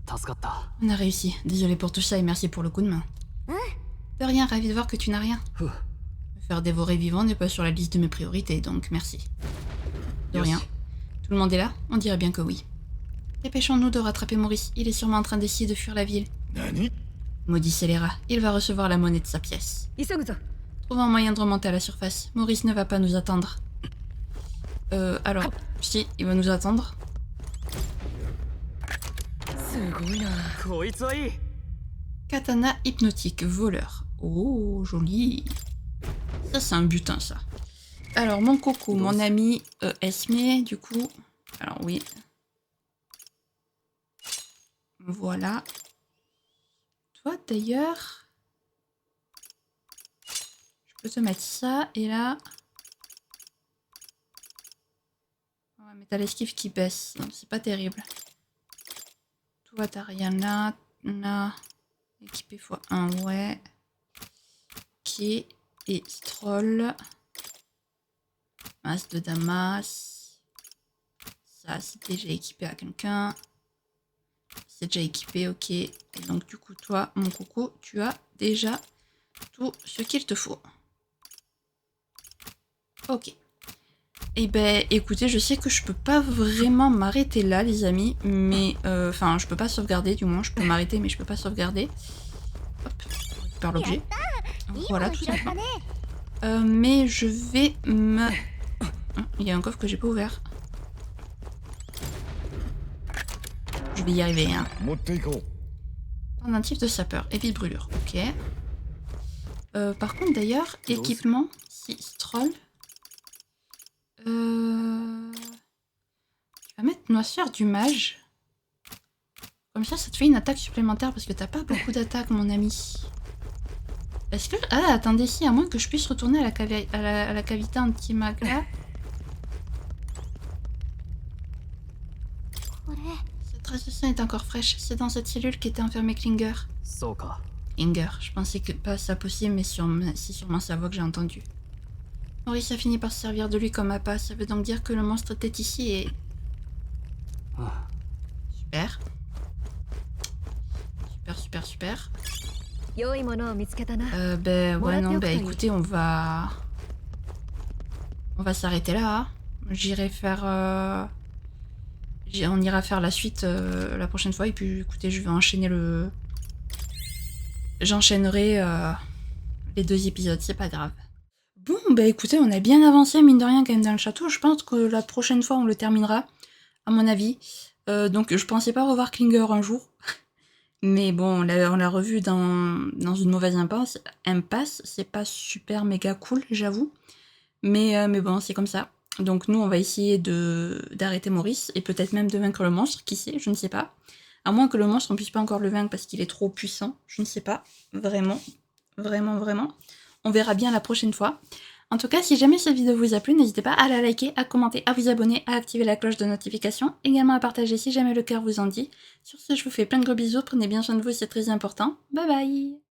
助かった On a réussi. Désolé pour tout ça et merci pour le coup de main. De rien, ravi de voir que tu n'as rien. Ouh. Me faire dévorer vivant n'est pas sur la liste de mes priorités, donc merci. De Yoshi. rien. Tout le monde est là? On dirait bien que oui. Dépêchons-nous de rattraper Maurice, il est sûrement en train d'essayer de fuir la ville. Nani? Maudit scélérat, il va recevoir la monnaie de sa pièce. Trouvons un moyen de remonter à la surface. Maurice ne va pas nous attendre. Alors, si, il va nous attendre. すごいな。こいつはいい。 Katana hypnotique, voleur. Oh, joli. Ça, c'est un butin, ça. Alors, mon coco, mon ami Esme, du coup. Alors, oui. Voilà. Toi, d'ailleurs... Je peux te mettre ça, et là... Ouais, mais t'as l'esquive qui baisse, donc c'est pas terrible. Toi, t'as rien là, là... Équipé x1, ouais. Ok. Et Stroll. Masse de Damas. Ça, c'est déjà équipé à quelqu'un. C'est déjà équipé, ok. Et donc, du coup, toi, mon coco, tu as déjà tout ce qu'il te faut. Ok. Et ben, écoutez, je sais que je peux pas vraiment m'arrêter là, les amis, mais enfin, je peux pas sauvegarder, du moins, je peux m'arrêter, mais je peux pas sauvegarder. Hop, on récupère l'objet. Voilà, tout simplement. Mais je vais me... Il y a un coffre que j'ai pas ouvert. Je vais y arriver, hein. Pendentif de sapeur, épée de brûlure, ok. Par contre, d'ailleurs, équipement, si Stroll... Tu vas mettre noisseur du mage. Comme ça te fait une attaque supplémentaire parce que t'as pas beaucoup d'attaques, mon ami. Est-ce que... Ah, attendez, si, à moins que je puisse retourner à la cavité anti-mag là. Cette trace de sang est encore fraîche. C'est dans cette cellule qu'était enfermé Klinger. そうか。 Klinger, je pensais que pas ça possible, mais c'est sûrement sa voix que j'ai entendue. Maurice a fini par se servir de lui comme appât. Ça veut donc dire que le monstre était ici et... Ah. Super. Super, super, super. 良いものを見つけたな。 Ben ouais, non, ben Voilà, écoutez, on va s'arrêter là. Hein. J'irai faire... On ira faire la suite la prochaine fois. Et puis écoutez, je vais enchaîner le... J'enchaînerai les 2 épisodes, c'est pas grave. Bon, bah écoutez, on a bien avancé, mine de rien, quand même, dans le château. Je pense que la prochaine fois, on le terminera, à mon avis. Donc, je pensais pas revoir Klinger un jour. Mais bon, on l'a revu dans une mauvaise impasse. C'est pas super méga cool, j'avoue. Mais bon, c'est comme ça. Donc, nous, on va essayer d'arrêter Maurice, et peut-être même de vaincre le monstre, qui sait, je ne sais pas. À moins que le monstre, on puisse pas encore le vaincre parce qu'il est trop puissant. Je ne sais pas. Vraiment. Vraiment, vraiment. On verra bien la prochaine fois. En tout cas, si jamais cette vidéo vous a plu, n'hésitez pas à la liker, à commenter, à vous abonner, à activer la cloche de notification, également à partager si jamais le cœur vous en dit. Sur ce, je vous fais plein de gros bisous, prenez bien soin de vous, c'est très important. Bye bye!